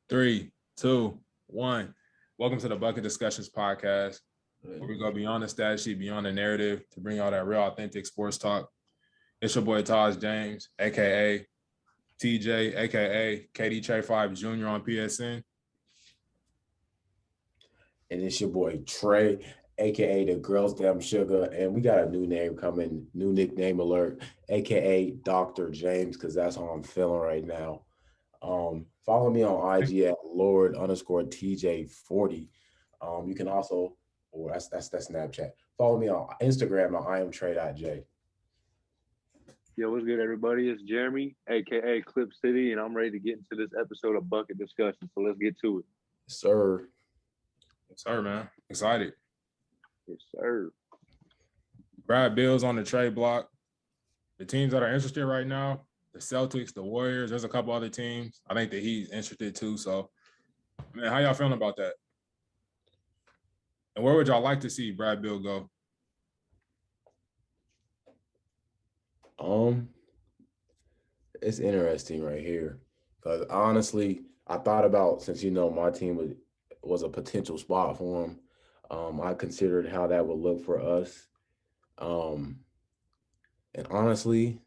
Three, two, one. Welcome to the Bucket Discussions podcast, where we go beyond the stat sheet, beyond the narrative, to bring all that real, authentic sports talk. It's your boy Taj James, aka TJ, aka KD Trey 5 Jr. on PSN. And it's your boy Trey, aka the Girls Damn Sugar. And we got a new name coming, new nickname alert, aka Dr. James, because that's how I'm feeling right now. Follow me on IG at Lord_TJ40. You can also, or that's Snapchat. Follow me on Instagram at I am Trey.J. Yo, what's good, everybody? It's Jeremy, aka Clip City, and I'm ready to get into this episode of Bucket Discussion. So let's get to it. Sir. Yes, sir, man. Excited. Yes, sir. Brad Bill's on the trade block. The teams that are interested right now, the Celtics, the Warriors, there's a couple other teams. I think that he's interested too. So, man, how y'all feeling about that? And where would y'all like to see Brad Bill go? It's interesting right here because honestly, I thought about since my team was a potential spot for him. I considered how that would look for us. And honestly,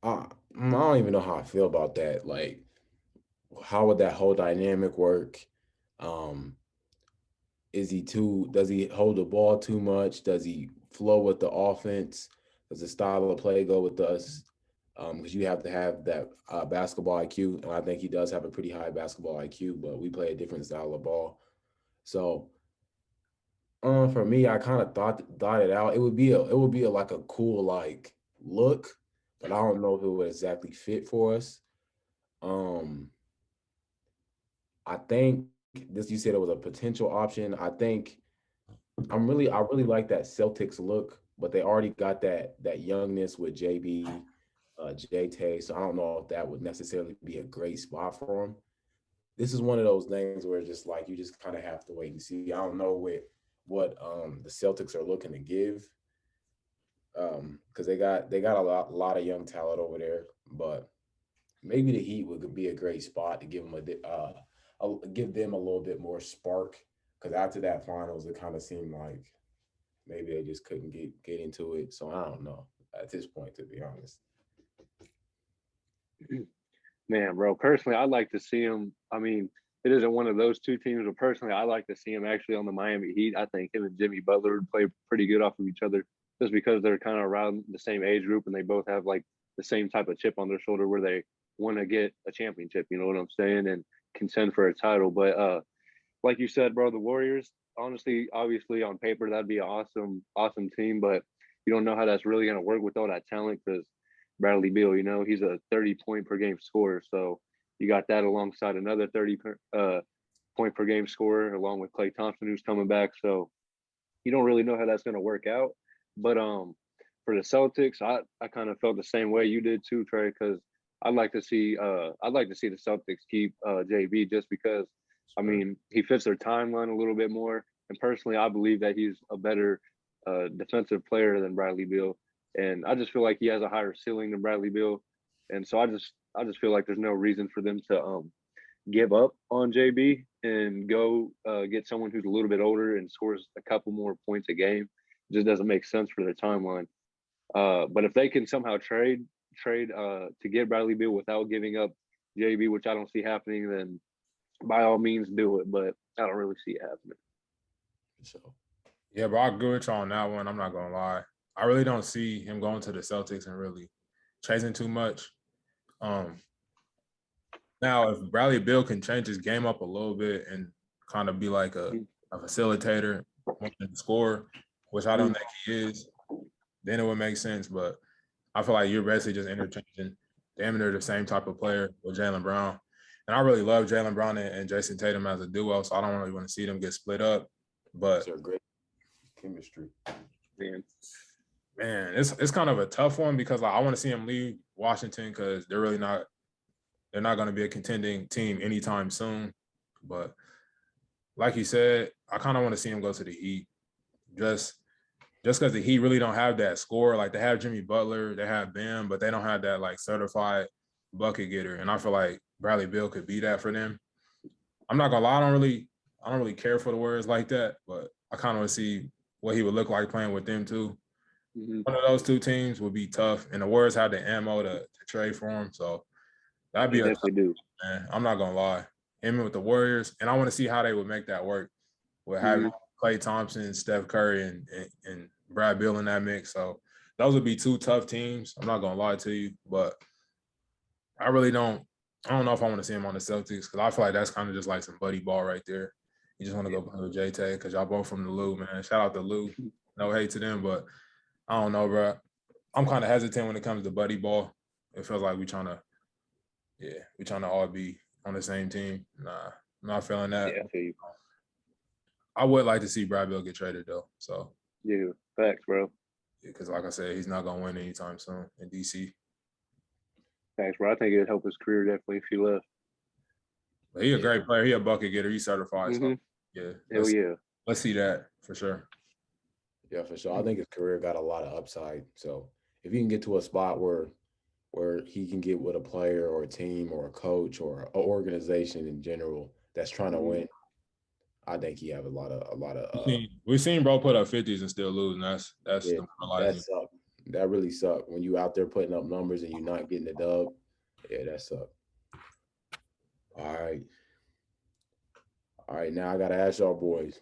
I don't even know how I feel about that. Like, how would that whole dynamic work? Does he hold the ball too much? Does he flow with the offense? Does the style of play go with us? Because you have to have that basketball IQ, and I think he does have a pretty high basketball IQ, but we play a different style of ball. So, for me, I kind of thought it out. It would be like a cool like look, but I don't know if it would exactly fit for us. I think this you said it was a potential option. I really like that Celtics look, but they already got that youngness with JB, Tay. So I don't know if that would necessarily be a great spot for him. This is one of those things where it's just like you just kind of have to wait and see. I don't know what the Celtics are looking to give, because they got a lot of young talent over there, but maybe the Heat would be a great spot to give them give them a little bit more spark. Because after that finals, it kind of seemed like maybe they just couldn't get into it. So I don't know at this point, to be honest. Man, bro, personally, I'd like to see him. I mean, it isn't one of those two teams, but personally, I like to see him actually on the Miami Heat. I think him and Jimmy Butler would play pretty good off of each other just because they're kind of around the same age group and they both have like the same type of chip on their shoulder where they want to get a championship, you know what I'm saying, and contend for a title. But like you said, bro, the Warriors, honestly, obviously on paper, that'd be an awesome team, but you don't know how that's really going to work with all that talent because Bradley Beal, he's a 30-point per game scorer. So you got that alongside another 30 point per game scorer, along with Klay Thompson, who's coming back. So you don't really know how that's going to work out. But for the Celtics, I kind of felt the same way you did too, Trey, because I'd like to see the Celtics keep JB just because I mean, he fits their timeline a little bit more. And personally, I believe that he's a better defensive player than Bradley Beal. And I just feel like he has a higher ceiling than Bradley Beal. And so I just feel like there's no reason for them to give up on JB and go get someone who's a little bit older and scores a couple more points a game. It just doesn't make sense for their timeline. But if they can somehow trade to get Bradley Beal without giving up JB, which I don't see happening, then by all means do it, but I don't really see it happening. So Yeah, bro, I agree with y'all on that one. I'm not gonna lie. I really don't see him going to the Celtics and really chasing too much. Now, if Bradley Beal can change his game up a little bit and kind of be like a facilitator, wanting to score, which I don't think he is, then it would make sense. But I feel like you're basically just interchanging damn near the same type of player with Jaylen Brown. And I really love Jaylen Brown and Jason Tatum as a duo, so I don't really want to see them get split up. But they're great chemistry. Man, it's kind of a tough one because I want to see him leave Washington because they're not going to be a contending team anytime soon. But like you said, I kind of want to see him go to the Heat. Just because the Heat really don't have that score. Like, they have Jimmy Butler, they have Bam, but they don't have that, like, certified bucket getter. And I feel like Bradley Beal could be that for them. I'm not gonna lie, I don't really care for the Warriors like that, but I kind of want to see what he would look like playing with them too. Mm-hmm. One of those two teams would be tough, and the Warriors have the ammo to trade for him, so that'd be They definitely do. man. I'm not gonna lie, him with the Warriors, and I want to see how they would make that work with having Klay Thompson, Steph Curry, and Brad Beal in that mix. So those would be two tough teams. I'm not gonna lie to you, but I really don't. I don't know if I want to see him on the Celtics because I feel like that's kind of just like some buddy ball right there. You just want to go play with JT because y'all both from the Lou, man. Shout out to Lou. No hate to them, but I don't know, bro. I'm kind of hesitant when it comes to buddy ball. It feels like we trying to all be on the same team. Nah, I'm not feeling that. Yeah, I feel you. I would like to see Brad Beal get traded though. So yeah, facts, bro. Because like I said, he's not gonna win anytime soon in DC. Thanks, bro. I think it'd help his career definitely if he left. But he a great player. He a bucket getter. He's certified. Mm-hmm. So yeah. Hell yeah. Let's see that for sure. Yeah, for sure. I think his career got a lot of upside. So if he can get to a spot where he can get with a player or a team or a coach or an organization in general that's trying to win, I think he have a lot of. We've seen bro put up 50s and still lose. And that's yeah, that suck. That really suck when you out there putting up numbers and you're not getting the dub. Yeah, that suck. All right. Now I gotta ask y'all boys,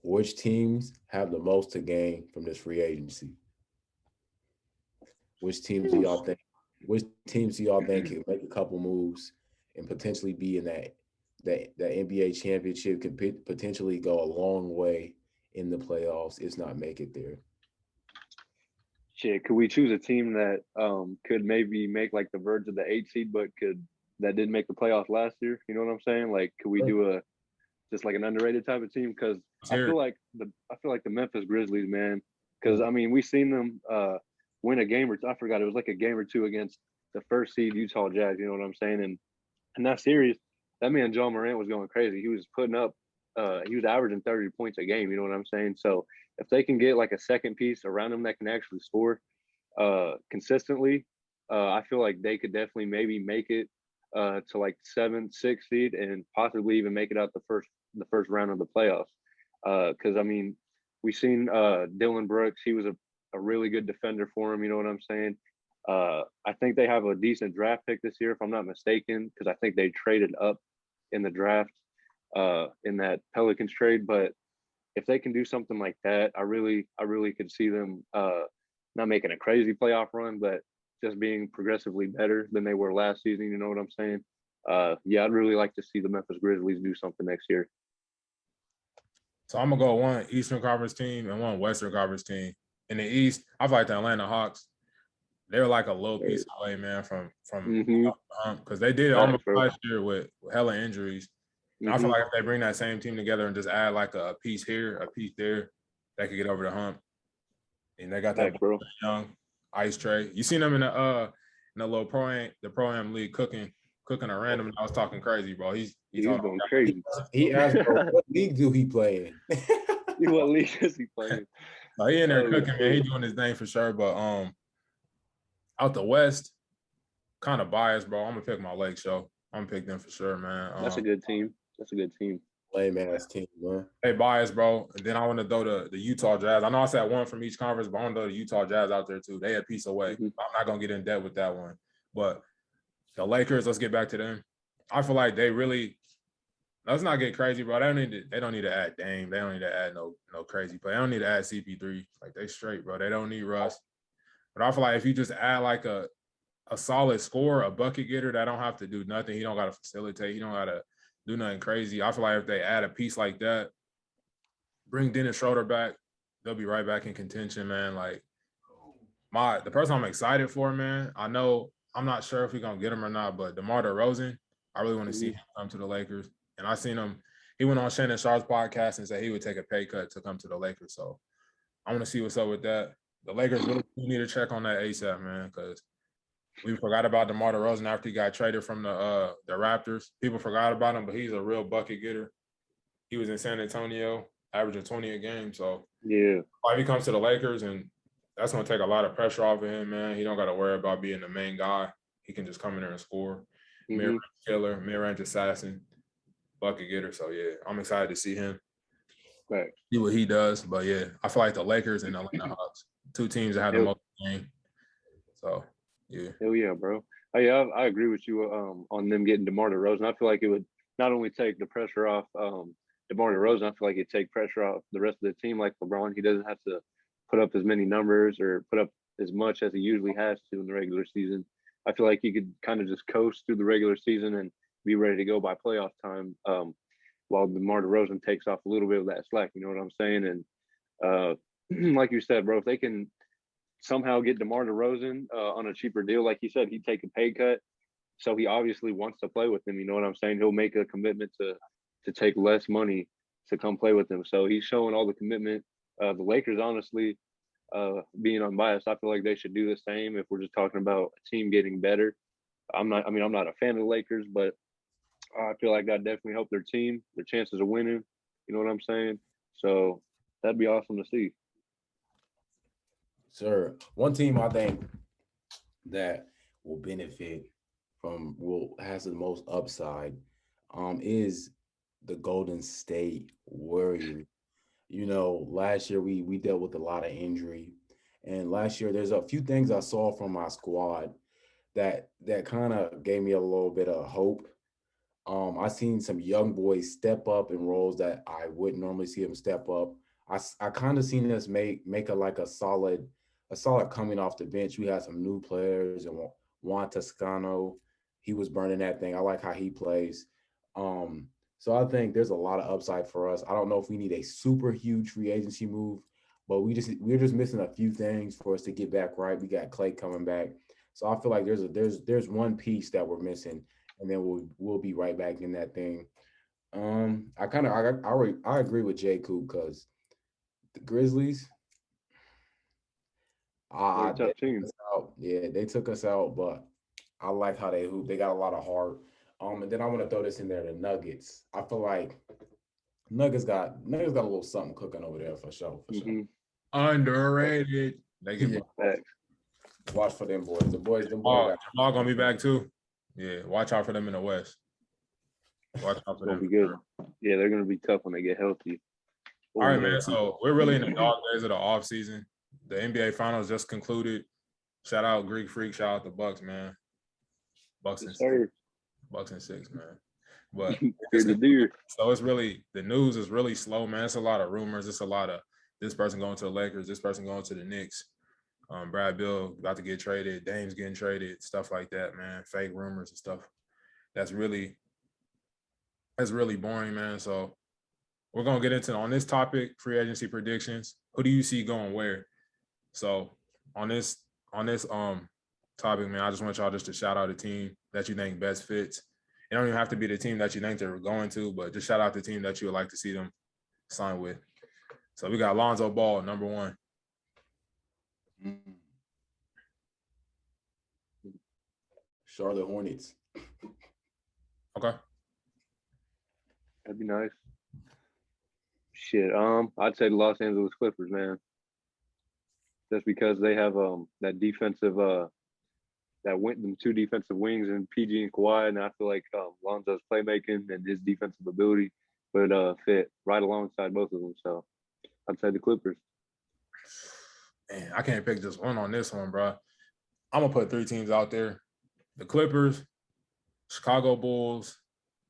which teams have the most to gain from this free agency? Which teams do y'all think? Which teams do y'all think can make a couple moves and potentially be in that NBA championship, could potentially go a long way in the playoffs, if not make it there? Shit, could we choose a team that could maybe make like the verge of the 8 seed, but that didn't make the playoffs last year? You know what I'm saying? Like, could we do just like an underrated type of team? Because I feel like the Memphis Grizzlies, man. Because I mean, we seen them win a game or two. I forgot, it was like a game or two against the first seed Utah Jazz. You know what I'm saying? And in that series, that man John Morant was going crazy. He was putting up, he was averaging 30 points a game. You know what I'm saying? So if they can get like a second piece around them that can actually score consistently, I feel like they could definitely maybe make it to like 7, 6 seed and possibly even make it out the first round of the playoffs. Because I mean, we've seen Dylan Brooks. He was a really good defender for him. You know what I'm saying? I think they have a decent draft pick this year, if I'm not mistaken, because I think they traded up in the draft in that Pelicans trade. But if they can do something like that, I really could see them not making a crazy playoff run, but just being progressively better than they were last season. You know what I'm saying? Yeah, I'd really like to see the Memphis Grizzlies do something next year. So I'm gonna go one Eastern Conference team and one Western Conference team. In the East, I feel like the Atlanta Hawks. They're like a little piece away, man, from because they did it almost last year with hella injuries. And I feel like if they bring that same team together and just add like a piece here, a piece there, they could get over the hump. And they got that young Ice Tray. You seen them in the little Pro-Am league cooking a random. I was talking crazy, bro. He's going crazy. He asked, bro, what league do he play in? What league is he playing? He in there cooking, man. He doing his thing for sure. But out the West, kind of biased, bro. I'm gonna pick my Lake Show. I'm gonna pick them for sure, man. That's a good team. Lame ass team, man. Hey, bias, bro. And then I want to throw the Utah Jazz. I know I said one from each conference, but I want to throw the Utah Jazz out there too. They a piece away. I'm not gonna get in depth with that one. But the Lakers, let's get back to them. I feel like they really. Let's not get crazy, bro. They don't need to add Dame. They don't need to add no crazy play. They don't need to add CP3. Like, they straight, bro. They don't need Russ. But I feel like if you just add like a solid scorer, a bucket getter that don't have to do nothing, he don't got to facilitate, he don't got to do nothing crazy. I feel like if they add a piece like that, bring Dennis Schroeder back, they'll be right back in contention, man. Like, the person I'm excited for, man, I'm not sure if we're going to get him or not, but DeMar DeRozan, I really want to see him come to the Lakers. And I seen him, he went on Shannon Sharp's podcast and said he would take a pay cut to come to the Lakers. So I want to see what's up with that. The Lakers really need to check on that ASAP, man, because we forgot about DeMar DeRozan after he got traded from the Raptors. People forgot about him, but he's a real bucket getter. He was in San Antonio, averaging 20 a game. So yeah, if he comes to the Lakers, and that's going to take a lot of pressure off of him, man. He don't got to worry about being the main guy. He can just come in there and score. mid-range killer, mid-range assassin, bucket getter. So yeah, I'm excited to see him. Right. See what he does. But yeah, I feel like the Lakers and the Atlanta Hawks, two teams that have the most game. So yeah. Hell yeah, bro. Oh, yeah, I agree with you on them getting DeMar DeRozan. I feel like it would not only take the pressure off DeMar DeRozan, I feel like it'd take pressure off the rest of the team. Like LeBron, he doesn't have to put up as many numbers or put up as much as he usually has to in the regular season. I feel like he could kind of just coast through the regular season and be ready to go by playoff time, while DeMar DeRozan takes off a little bit of that slack. You know what I'm saying? And like you said, bro, if they can somehow get DeMar DeRozan on a cheaper deal, like you said, he'd take a pay cut. So he obviously wants to play with them. You know what I'm saying? He'll make a commitment to take less money to come play with them. So he's showing all the commitment. The Lakers, honestly, being unbiased, I feel like they should do the same if we're just talking about a team getting better. I'm not a fan of the Lakers, but I feel like that definitely helped their team, their chances of winning. You know what I'm saying? So that'd be awesome to see. Sir, one team I think that will benefit has the most upside is the Golden State Warriors. You know, last year we dealt with a lot of injury, and last year there's a few things I saw from my squad that kind of gave me a little bit of hope. I seen some young boys step up in roles that I wouldn't normally see them step up. I kind of seen us make a solid coming off the bench. We had some new players and Juan Toscano, he was burning that thing. I like how he plays. So I think there's a lot of upside for us. I don't know if we need a super huge free agency move, but we're just missing a few things for us to get back right. We got Clay coming back, so I feel like there's one piece that we're missing, and then we'll be right back in that thing. I agree with Jay Coop because the Grizzlies. They're a They tough team. took us out. Yeah, they took us out, but I like how they hoop. They got a lot of heart. And then I want to throw this in there, the Nuggets. I feel like Nuggets got a little something cooking over there for sure. Underrated. They get watch for them boys. The boys Jamal gonna be back too. Yeah, watch out for them in the West. Watch out for them. Be good. Yeah, they're gonna be tough when they get healthy. All right, man. So we're really in the dog days of the off season. The NBA Finals just concluded. Shout out Greek Freak. Shout out the Bucks, man. Bucks and six, man. But so it's really the news is really slow, man. It's a lot of rumors. It's a lot of this person going to the Lakers, this person going to the Knicks. Brad Beal about to get traded, Dame's getting traded, stuff like that, man. Fake rumors and stuff. That's really boring, man. So we're gonna get into on this topic, free agency predictions. Who do you see going where? So on this topic, man, I just want y'all just to shout out a team that you think best fits. It don't even have to be the team that you think they're going to, but just shout out the team that you would like to see them sign with. So we got Lonzo Ball, number one. Charlotte Hornets. Okay. That'd be nice. Shit, I'd say the Los Angeles Clippers, man. Just because they have that defensive them two defensive wings and PG and Kawhi, and I feel like Lonzo's playmaking and his defensive ability would fit right alongside both of them. So I'd say the Clippers. Man, I can't pick just one on this one, bro. I'm gonna put three teams out there: the Clippers, Chicago Bulls,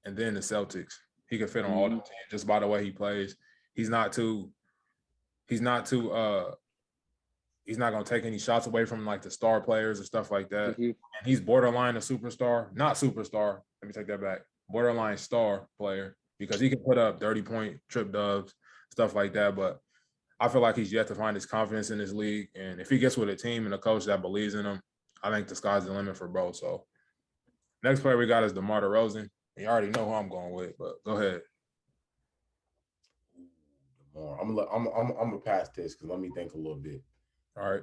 and then the Celtics. He can fit on all the teams just by the way he plays. He's not going to take any shots away from like the star players and stuff like that. And he's borderline a superstar, not superstar. Let me take that back. Borderline star player because he can put up 30-point trip dubs, stuff like that. But I feel like he's yet to find his confidence in this league. And if he gets with a team and a coach that believes in him, I think the sky's the limit for both. So next player we got is DeMar DeRozan. You already know who I'm going with, but go ahead. I'm gonna pass this because let me think a little bit. All right.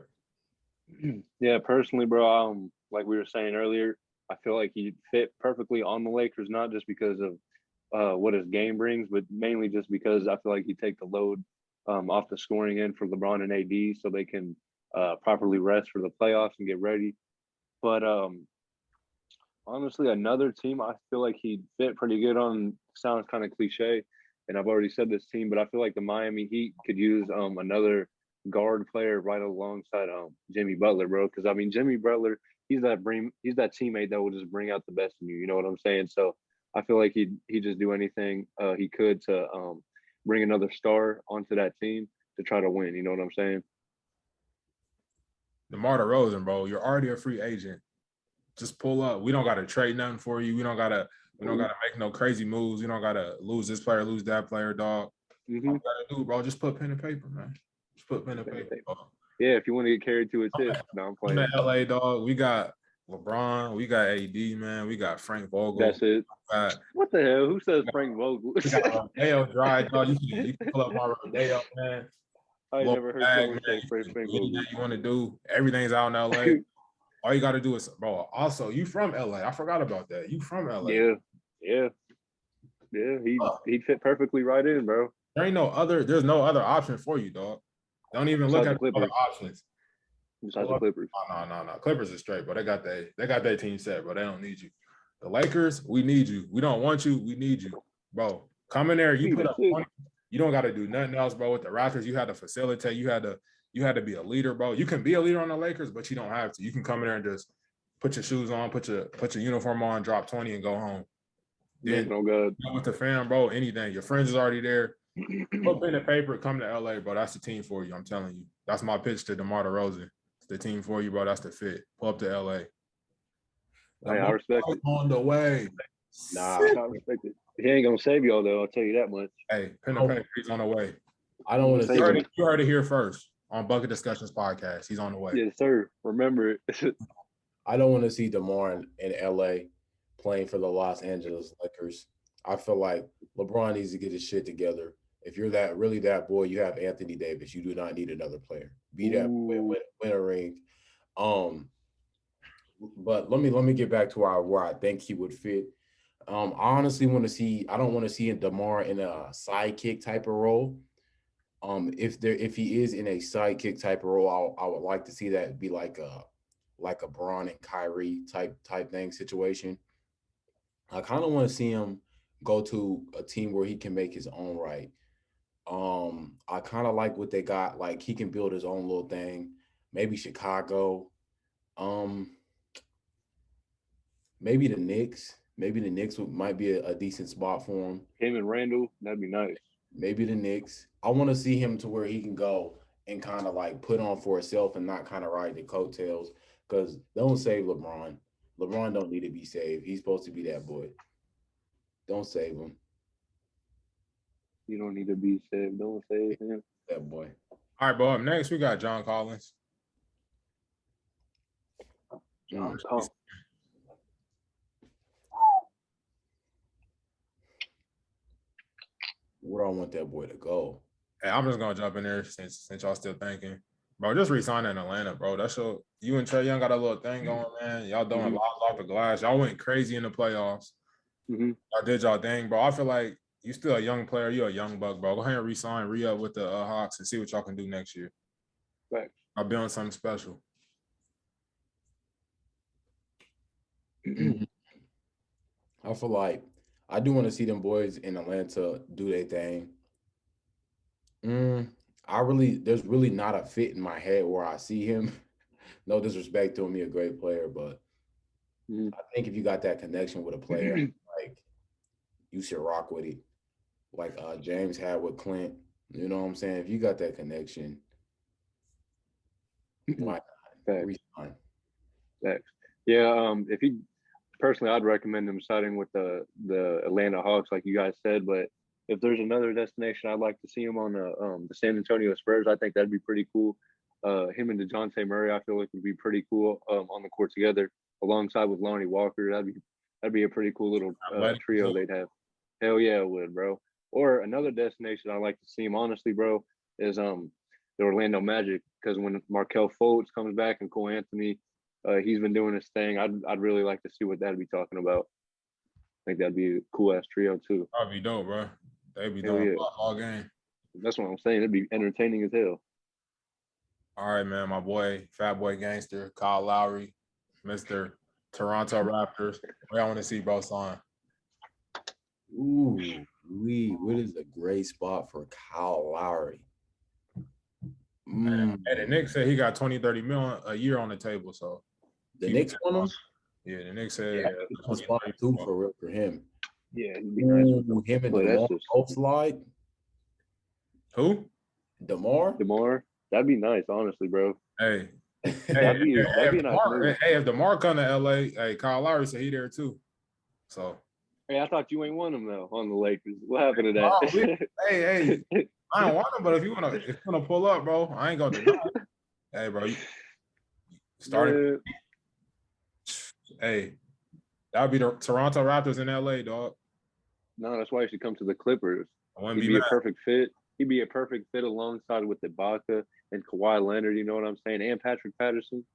Yeah, personally, bro, like we were saying earlier, I feel like he fit perfectly on the Lakers, not just because of what his game brings, but mainly just because I feel like he take the load off the scoring end for LeBron and AD, so they can properly rest for the playoffs and get ready. But Honestly, another team I feel like he'd fit pretty good on. Sounds kind of cliche, and I've already said this team, but I feel like the Miami Heat could use another guard player right alongside Jimmy Butler, bro. Because I mean, Jimmy Butler, he's that teammate that will just bring out the best in you. You know what I'm saying? So I feel like he'd just do anything he could to bring another star onto that team to try to win. You know what I'm saying? DeMar DeRozan, bro, you're already a free agent. Just pull up. We don't gotta trade nothing for you. We don't gotta make no crazy moves. We don't gotta lose this player, lose that player, dog. Mm-hmm. All you gotta do, bro, just put pen and paper, man. Just put pen and paper. Dog. Yeah, if you want to get carried to a tip, no, I'm playing. I'm at LA, dog. We got LeBron, we got AD, man. We got Frank Vogel. That's it. What the hell? Who says Frank Vogel? We got Rodeo Dry, dog. You can pull up my Rodeo, man. I never heard someone say Frank Vogel. You want to do everything's out in LA. All you got to do is, bro. Also, you from LA? I forgot about that. You from LA? Yeah. He'd fit perfectly right in, bro. There's no other option for you, dog. Don't even look at the other options. Besides the Clippers. No. Clippers are straight, but they got their team set, bro. They don't need you. The Lakers, we need you. We don't want you. We need you, bro. Come in there. You put up 20. You don't got to do nothing else, bro. With the Raptors, you had to facilitate. You had to be a leader, bro. You can be a leader on the Lakers, but you don't have to. You can come in there and just put your shoes on, put your uniform on, drop 20, and go home. Then with the fam, bro, anything. Your friends is already there. Put pen and paper, come to LA, bro. That's the team for you. I'm telling you. That's my pitch to DeMar DeRozan. It's the team for you, bro. That's the fit. Pull up to LA. Hey, I respect it. On the way. Nah, I respect it. He ain't gonna save y'all though. I'll tell you that much. Hey, pen and paper. He's on the way. I don't want to say you heard it here first on Bucket Discussions podcast. He's on the way. Yes, sir. Remember it. I don't want to see DeMar in LA playing for the Los Angeles Lakers. I feel like LeBron needs to get his shit together. If you're really that boy, you have Anthony Davis. You do not need another player. Be that boy, win a ring. But let me get back to where I think he would fit. I honestly want to see. I don't want to see DeMar in a sidekick type of role. If he is in a sidekick type of role, I would like to see that be like a Bron and Kyrie type thing situation. I kind of want to see him go to a team where he can make his own right. I kind of like what they got. Like he can build his own little thing. Maybe Chicago. Maybe the Knicks. Maybe the Knicks might be a decent spot for him. Him and Randall, that'd be nice. Maybe the Knicks. I want to see him to where he can go and kind of like put on for himself and not kind of ride the coattails. Because don't save LeBron. LeBron don't need to be saved. He's supposed to be that boy. Don't save him. You don't need to be saved. Don't save him. That boy. All right, bro. Up next, we got John Collins. John Collins. Where do I want that boy to go? Hey, I'm just gonna jump in there since y'all still thinking. Bro, just resign in Atlanta, bro. That's you and Trae Young got a little thing going, man. Y'all doing lobs off the glass. Y'all went crazy in the playoffs. Y'all did y'all thing, bro. I feel like you still a young player. You're a young buck, bro. Go ahead and resign, re-up with the Hawks and see what y'all can do next year. Right. I'll be on something special. I feel like I do want to see them boys in Atlanta do their thing. There's really not a fit in my head where I see him. No disrespect to him, he's a great player, but I think if you got that connection with a player, like you should rock with it. Like James had with Clint. You know what I'm saying? If you got that connection, why not? Resign. Thanks. Yeah, if he personally, I'd recommend him signing with the Atlanta Hawks, like you guys said. But if there's another destination, I'd like to see him on the San Antonio Spurs. I think that'd be pretty cool. Him and DeJounte Murray, I feel like would be pretty cool on the court together, alongside with Lonnie Walker. That'd be a pretty cool little trio they'd have. Hell yeah, it would, bro. Or another destination I'd like to see him, honestly, bro, is the Orlando Magic. Because when Markelle Fultz comes back and Cole Anthony, he's been doing his thing. I'd really like to see what that'd be talking about. I think that'd be a cool ass trio too. That'd be dope, bro. They'd be doing all game. That's what I'm saying. It'd be entertaining as hell. All right, man. My boy, Fat Boy Gangster, Kyle Lowry, Mr. Toronto Raptors. Where I want to see both sign. Ooh, what is a great spot for Kyle Lowry? And the Knicks said he got 20, 30 million a year on the table. So the Knicks want him? Yeah, the Knicks said a spot too for him. Yeah, he'd be nice. Him and DeMar both slide. Who? DeMar. That'd be nice, honestly, bro. Hey. That'd be a nice move. Hey, if DeMar come to LA, hey, Kyle Lowry said he there too. So hey, I thought you ain't want him though on the Lakers. What happened to that? hey, I don't want him, but if you wanna pull up, bro, I ain't gonna deny it. Hey, bro, you starting. Hey, that'd be the Toronto Raptors in LA, dog. No, that's why he should come to the Clippers. He'd be a perfect fit. He'd be a perfect fit alongside with Ibaka and Kawhi Leonard, you know what I'm saying? And Patrick Patterson.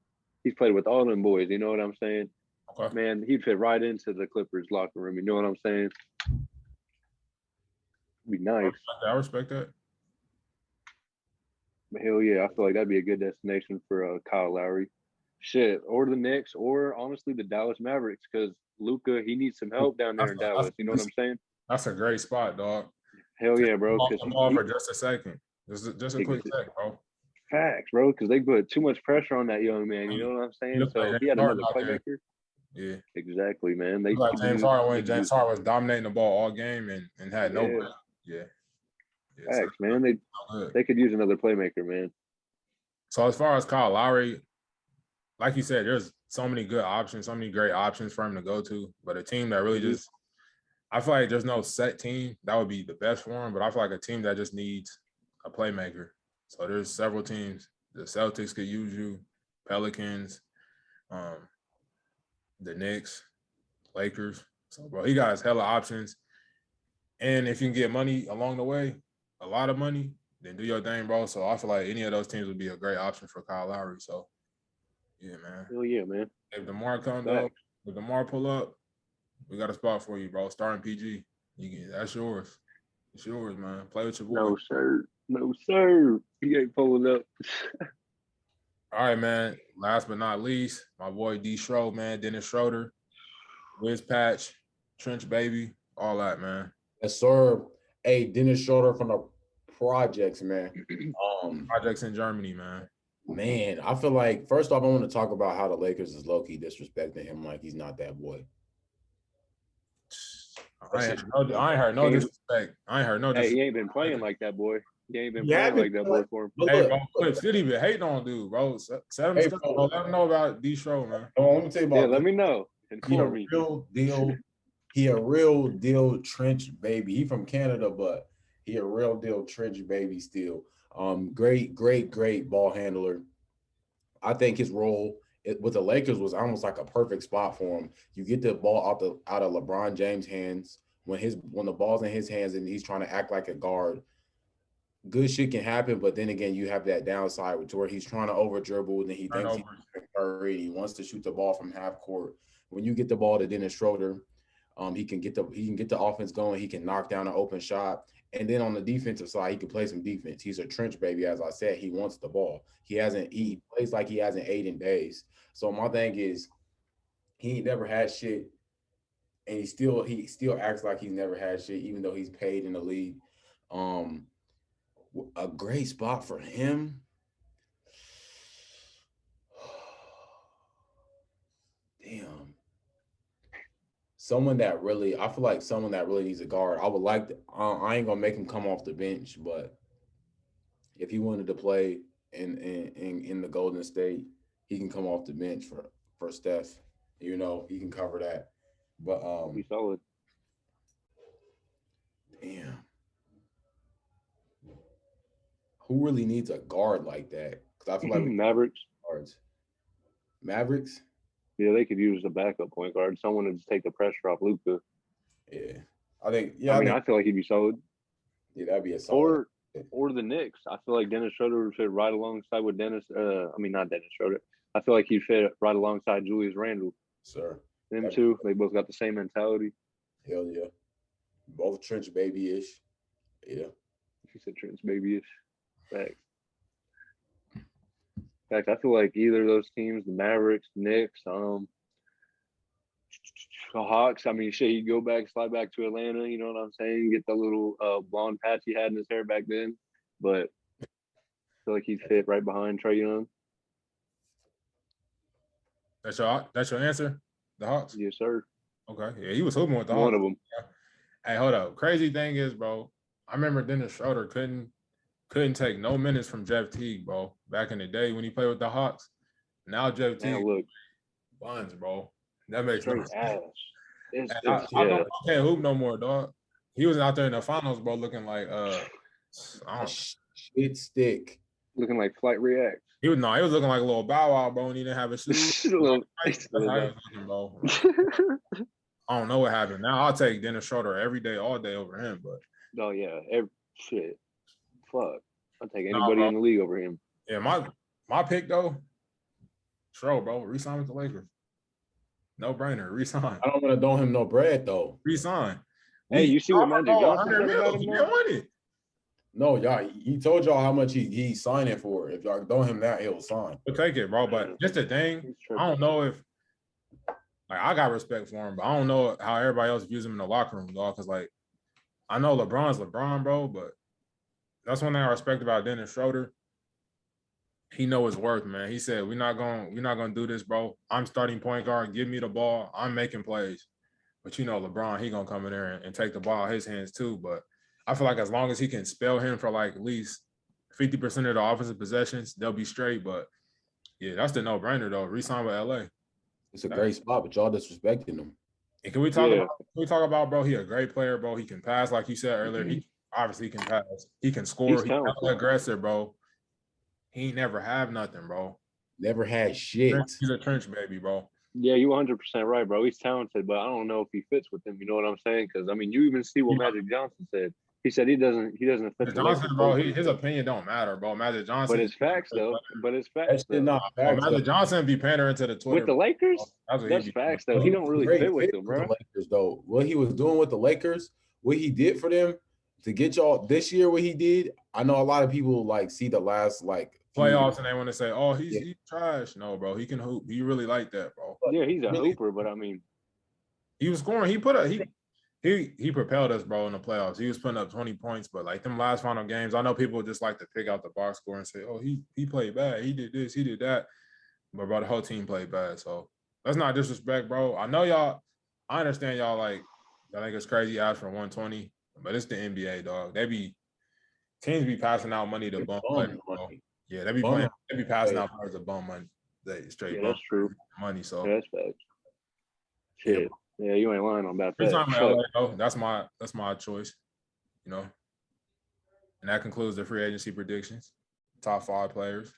He's played with all them boys, you know what I'm saying? Okay. Man, he'd fit right into the Clippers locker room, you know what I'm saying? Be nice. I respect that. But hell yeah, I feel like that'd be a good destination for Kyle Lowry. Shit, or the Knicks, or honestly the Dallas Mavericks, because Luka, he needs some help down there in Dallas. You know what I'm saying? That's a great spot, dog. Hell yeah, bro. Come on for just a second. Just a quick sec, bro. Facts, bro, because they put too much pressure on that young man. You know what I'm saying? So if he had another playmaker. Yeah. Exactly, man. They like James Harden when James Harden was dominating the ball all game and had no break. Yeah. Facts, man. They could use another playmaker, man. So as far as Kyle Lowry, like you said, there's so many good options, so many great options for him to go to. But a team that really just, I feel like there's no set team that would be the best for him. But I feel like a team that just needs a playmaker. So there's several teams. The Celtics could use you, Pelicans, the Knicks, Lakers. So, bro, he got his hella options. And if you can get money along the way, a lot of money, then do your thing, bro. So I feel like any of those teams would be a great option for Kyle Lowry. So, yeah, man. Hell yeah, man. If DeMar comes up, if DeMar pull up, we got a spot for you, bro. Starting PG. That's yours. It's yours, man. Play with your boy. No, sir. No, sir. He ain't pulling up. All right, man. Last but not least, my boy D Schroeder, man. Dennis Schroeder, Wiz Patch, Trench Baby, all that, man. Yes, sir. Hey, Dennis Schroeder from the projects, man. Projects in Germany, man. Man, I feel like, first off, I want to talk about how the Lakers is low-key disrespecting him like he's not that boy. I ain't heard no disrespect. I ain't heard no disrespect. Hey, he ain't been playing like that, boy. He ain't been playing like that, boy, for him. Hey, bro, Clip City been hating on dude, bro. Let him know about D Schroeder, man. Oh, let me tell you about let me know. Inform me. He a real deal trench baby. He from Canada, but he a real deal trench baby still. Great ball handler. I think his role with the Lakers was almost like a perfect spot for him. You get the ball out of LeBron James' hands when the ball's in his hands and he's trying to act like a guard. Good shit can happen, but then again, you have that downside where he's trying to over dribble and then he thinks he wants to shoot the ball from half court. When you get the ball to Dennis Schroeder, he can get the offense going. He can knock down an open shot. And then on the defensive side, he can play some defense. He's a trench baby, as I said. He wants the ball. He plays like he hasn't ate in days. So my thing is, he ain't never had shit, and he still acts like he's never had shit, even though he's paid in the league. A great spot for him. Damn. I feel like someone that really needs a guard. I would like I ain't gonna make him come off the bench, but if he wanted to play in the Golden State, he can come off the bench for Steph. You know, he can cover that. But be solid. Damn. Who really needs a guard like that? Because I feel like Mavericks. Mavericks? Yeah, they could use a backup point guard, someone to just take the pressure off Luka. Yeah, I think. I feel like he'd be solid. Yeah, that'd be a solid. Or the Knicks. I feel like Dennis Schroeder would fit right alongside with Dennis. Not Dennis Schroeder. I feel like he'd fit right alongside Julius Randle. Sir, them two, they both got the same mentality. Hell yeah, both trench baby-ish. Yeah, he said trench baby-ish. Facts. I feel like either of those teams, the Mavericks, Knicks, The Hawks, I mean, shit, he'd go back, slide back to Atlanta. You know what I'm saying? Get the little blonde patch he had in his hair back then. But I feel like he'd fit right behind Trae Young. That's your answer? The Hawks? Yes, sir. Okay. Yeah, he was hooping with the One Hawks. of them. Hey, hold up. Crazy thing is, bro, I remember Dennis Schroeder couldn't take no minutes from Jeff Teague, bro, back in the day when he played with the Hawks. Now Jeff Teague look, buns, bro. That makes no straight sense. ass. I know he can't hoop no more, dog. He was out there in the finals, bro, looking like shit stick. Looking like Flight React. He was looking like a little Bow Wow, bro, and he didn't have a shoe. That's how he was looking, bro. I don't know what happened. Now I'll take Dennis Schroeder every day, all day over him, but oh yeah, shit. Fuck. I'll take anybody in the league over him. Yeah, my pick though, Schroeder, bro, resign with the Lakers. No brainer, resign. I don't want to don him no bread though. Resign. Hey, you see what Magic Johnson said about him? He didn't win it. No, y'all. He told y'all how much he's signing for. If y'all don him that, he'll sign. We'll take it, bro. But just the thing, I don't know if I got respect for him, but I don't know how everybody else views him in the locker room, dog. Because I know LeBron's LeBron, bro, but that's one thing I respect about Dennis Schroeder. He know his worth, man. He said, we're not gonna do this, bro. I'm starting point guard. Give me the ball. I'm making plays. But LeBron, he gonna come in there and take the ball out of his hands too. But I feel like as long as he can spell him for like at least 50% of the offensive possessions, they'll be straight. But yeah, that's the no-brainer though. Resign with LA. It's a great spot, but y'all disrespecting him. And can we talk about, bro? He a great player, bro. He can pass, like you said earlier. He obviously can pass. He can score. He's aggressive, bro. He ain't never have nothing, bro. Never had shit. He's a trench baby, bro. Yeah, you 100% right, bro. He's talented, but I don't know if he fits with him. You know what I'm saying? Because I mean, you even see what Magic Johnson said. He said he doesn't fit. Johnson, bro, his opinion don't matter, bro. Magic Johnson. But it's facts, though. Not facts. Magic Johnson be pandering to the Twitter with the Lakers. Bro. That's facts, though. He don't really fit with them, bro. The Lakers, though, what he was doing with the Lakers, what he did for them to get y'all this year, what he did. I know a lot of people see the last playoffs and they want to say, "Oh, he's trash." No, bro, he can hoop. He really like that, bro. Yeah, he's a hooper, but I mean, he was scoring. He propelled us, bro, in the playoffs. He was putting up 20 points, but them last final games, I know people just like to pick out the box score and say, "Oh, he played bad. He did this, he did that," but bro, the whole team played bad. So that's not disrespect, bro. I know y'all. I understand y'all I think it's crazy ask for 120, but it's the NBA, dog. Teams be passing out money to bum players, bro. Yeah, they be passing out players to bum money. Straight that's true. Money. So that's facts. Shit. Yeah, you ain't lying about that. LA, that's my choice. And that concludes the free agency predictions. Top 5 players.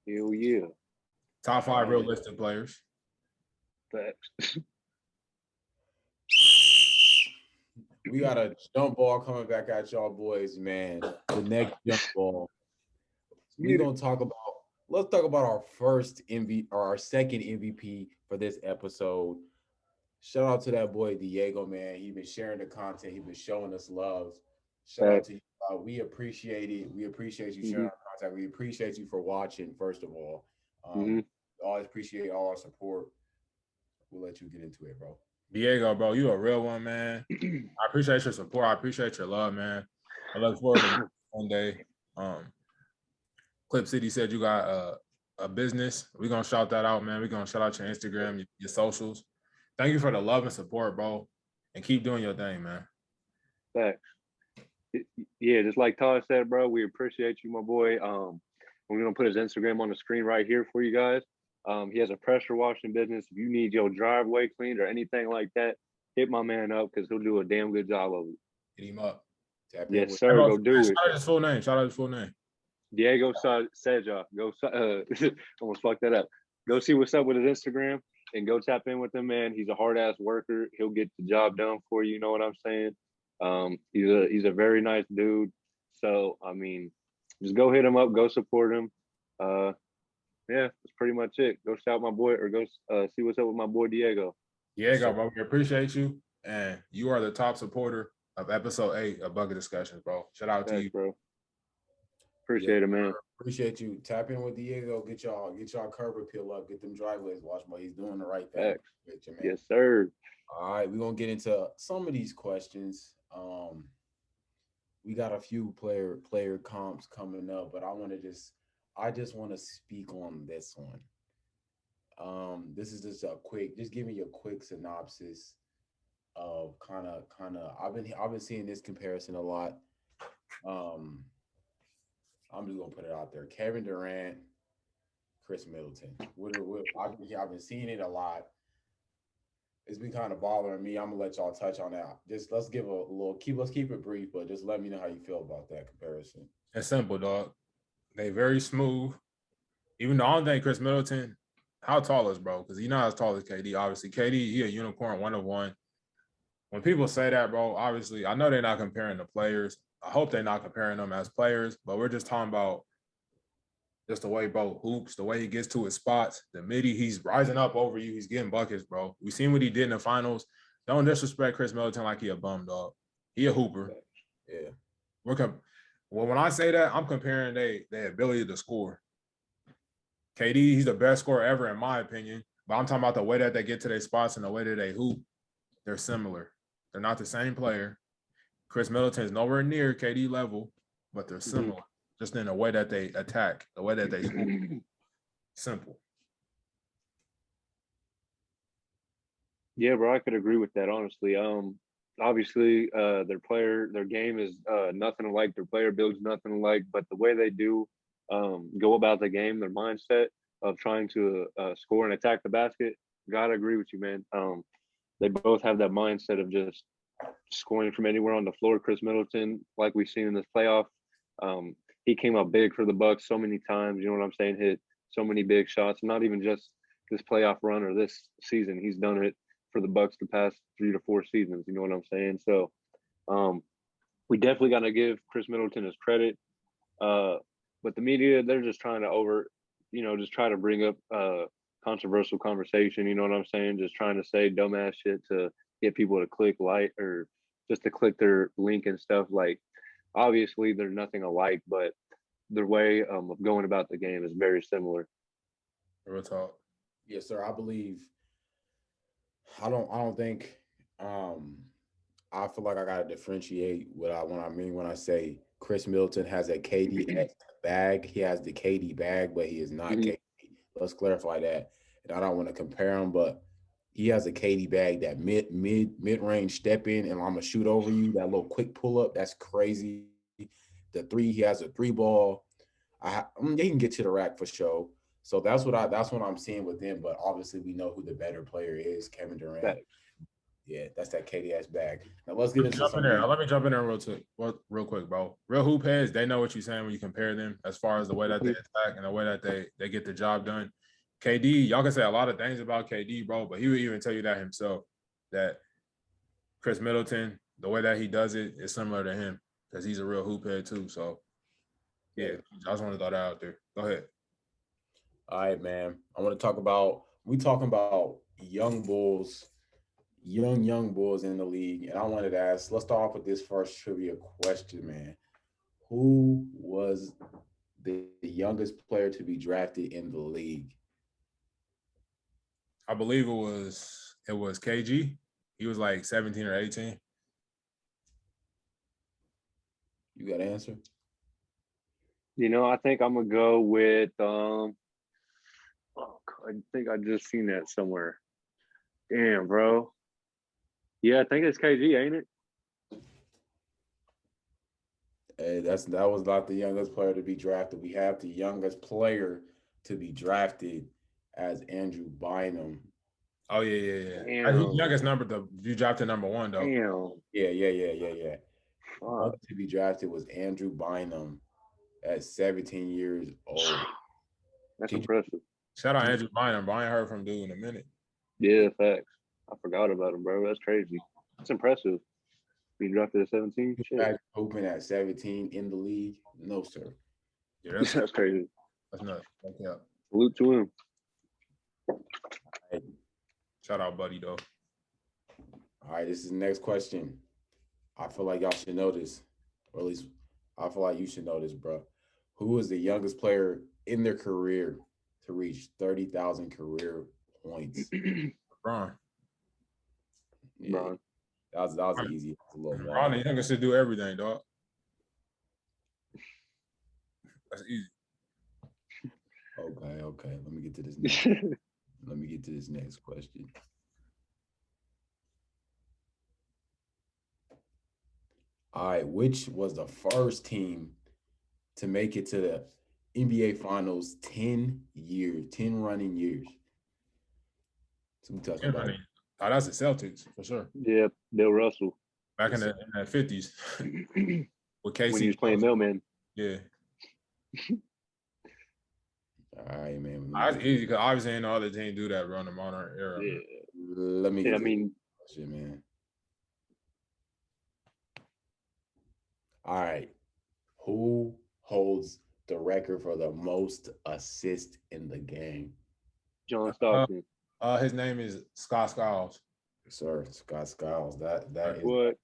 Hell yeah. Top 5 realistic players. Facts. We got a jump ball coming back at y'all boys, man. The next jump ball. Let's talk about our first MVP or our second MVP for this episode. Shout out to that boy Diego, man. He's been sharing the content. He's been showing us love. Shout out to you. We appreciate it. We appreciate you sharing our content. We appreciate you for watching, first of all. Always appreciate all our support. We'll let you get into it, bro. Diego, bro, you a real one, man. I appreciate your support. I appreciate your love, man. I look forward to one day. Clip City said you got a business. We're going to shout that out, man. We're going to shout out your Instagram, your socials. Thank you for the love and support, bro. And keep doing your thing, man. Thanks. Yeah, just like Todd said, bro, we appreciate you, my boy. We're going to put his Instagram on the screen right here for you guys. He has a pressure washing business. If you need your driveway cleaned or anything like that, hit my man up because he'll do a damn good job of it. Hit him up. Yes, sir. Go do it. Shout out his full name. Shout out his full name. Diego Seja. Go. Almost fucked that up. Go see what's up with his Instagram and go tap in with him, man. He's a hard ass worker. He'll get the job done for you. You know what I'm saying? He's a very nice dude. So I mean, just go hit him up. Go support him. Yeah, that's pretty much it. Go shout my boy or go see what's up with my boy Diego. Diego, bro, we appreciate you. And you are the top supporter of episode 8 of Bucket Discussions, bro. Shout out to you, bro. Appreciate it, man. Appreciate you. Tap in with Diego. Get y'all curb appeal up. Get them driveways washed, but he's doing the right thing. Thanks. Yes, sir. All right, we're gonna get into some of these questions. We got a few player comps coming up, but I just want to speak on this one. This is just give me a quick synopsis of kind of I've been seeing this comparison a lot. I'm just gonna put it out there. Kevin Durant, Chris Middleton. I've been seeing it a lot. It's been kind of bothering me. I'm gonna let y'all touch on that. Just let's give let's keep it brief, but just let me know how you feel about that comparison. It's simple, dog. They very smooth. Even though I don't think Chris Middleton, how tall is bro? Because he's not as tall as KD. Obviously, KD, he a unicorn, 1 of 1. When people say that, bro, obviously, I know they're not comparing the players. I hope they're not comparing them as players, but we're just talking about just the way bro hoops, the way he gets to his spots, the midi, he's rising up over you. He's getting buckets, bro. We seen what he did in the finals. Don't disrespect Chris Middleton like he a bum, dog. He a hooper. Yeah. Well, when I say that, I'm comparing their ability to score. KD, he's the best scorer ever, in my opinion. But I'm talking about the way that they get to their spots and the way that they hoop. They're similar. They're not the same player. Chris Middleton is nowhere near KD level, but they're similar. Just in the way that they attack, the way that they hoop. Simple. Yeah, bro, I could agree with that, honestly. Obviously, their game is nothing alike. Their player builds nothing alike, but the way they do go about the game, their mindset of trying to score and attack the basket, gotta agree with you, man. They both have that mindset of just scoring from anywhere on the floor. Chris Middleton, like we've seen in this playoff, he came up big for the Bucks so many times. You know what I'm saying? Hit so many big shots. Not even just this playoff run or this season. He's done it for the Bucks the past 3 to 4 seasons. You know what I'm saying? So, we definitely got to give Chris Middleton his credit. But the media, they're just trying to just try to bring up controversial conversation. You know what I'm saying? Just trying to say dumbass shit to get people to click like or just to click their link and stuff. Like, obviously, they're nothing alike, but their way of going about the game is very similar. Real talk. Yes, sir. I believe. I don't think. I feel like I gotta differentiate what I mean when I say Chris Middleton has a KD bag. He has the KD bag, but he is not KD. Let's clarify that. And I don't want to compare him, but he has a KD bag, that mid range step in, and I'm gonna shoot over you. That little quick pull up, that's crazy. The three, he has a 3-ball. He can get to the rack for sure. So that's what I'm seeing with them. But obviously, we know who the better player is, Kevin Durant. Thanks. Yeah, that's that KDS bag. Now let's get into something there. Let me jump in there real quick, bro. Real hoop heads, they know what you're saying when you compare them as far as the way that they attack and the way that they get the job done. KD, y'all can say a lot of things about KD, bro, but he would even tell you that himself, that Chris Middleton, the way that he does it is similar to him because he's a real hoop head too. So, yeah, I just want to throw that out there. Go ahead. All right, man. We talking about young Bulls, young Bulls in the league. And I wanted to ask, let's start off with this first trivia question, man. Who was the youngest player to be drafted in the league? I believe it was KG. He was like 17 or 18. You got an answer? I think I'm gonna go with I think I just seen that somewhere. Damn, bro. Yeah, I think it's KG, ain't it? Hey, that was not the youngest player to be drafted. We have the youngest player to be drafted as Andrew Bynum. Oh yeah. He's youngest you drafted number 1 though. Damn. Yeah. To be drafted was Andrew Bynum at 17 years old. That's impressive. Shout out Andrew Bynum, bro. I ain't heard from dude in a minute. Yeah, facts. I forgot about him, bro. That's crazy. That's impressive. Being drafted at 17. Shit. Open at 17 in the league? No, sir. Yeah, that's crazy. That's nuts. Yeah. Salute to him. Right. Shout out, buddy, though. All right, this is the next question. I feel like y'all should know this, or at least I feel like you should know this, bro. Who is the youngest player in their career to reach 30,000 career points? LeBron. Yeah, Bron. that was easy. That was a little LeBron, long. the youngest to do everything, dog. That's easy. Okay. Let me get to this next. Let me get to this next question. All right, which was the first team to make it to the NBA Finals 10 running years? So we talking Yeah, about oh, that's the Celtics for sure. Yeah, Bill Russell. Back in the 50s with When he KC. was playing Millman. Yeah. all right, man. That's easy because obviously ain't no other team do that around the modern era. Yeah. Let me get I to mean, this question, man. All right. Who holds the record for the most assists in the game? John Stockton. His name is Scott Skiles. Sir, Scott Skiles. That is What?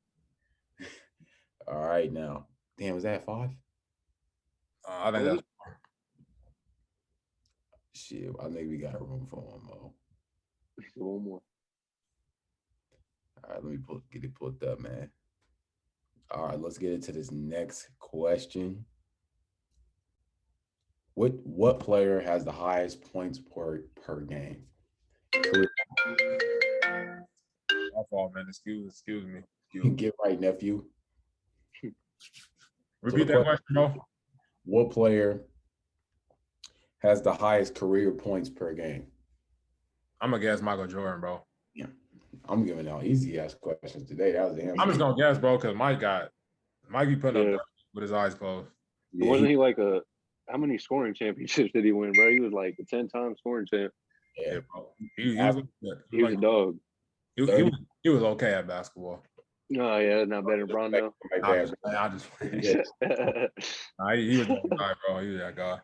all right now. Damn, was that 5? I think that's Shit, I think we got room for one more. One more. All right, let me get it pulled up, man. All right, let's get into this next question. What player has the highest points per game? my fault, man. Excuse me. Get right, nephew. Repeat that question, bro. What player has the highest career points per game? I'm gonna guess Michael Jordan, bro. Yeah, I'm giving out easy ass questions today. That was the answer. I'm just gonna guess, bro, because Mike be putting Yeah. up with his eyes closed. Yeah, Wasn't he like how many scoring championships did he win, bro? He was like a 10-time scoring champ. Yeah, yeah. bro. He was a dog. he was okay at basketball. Oh yeah, not better than Bron now. I just he was that guy, bro. He was that guy.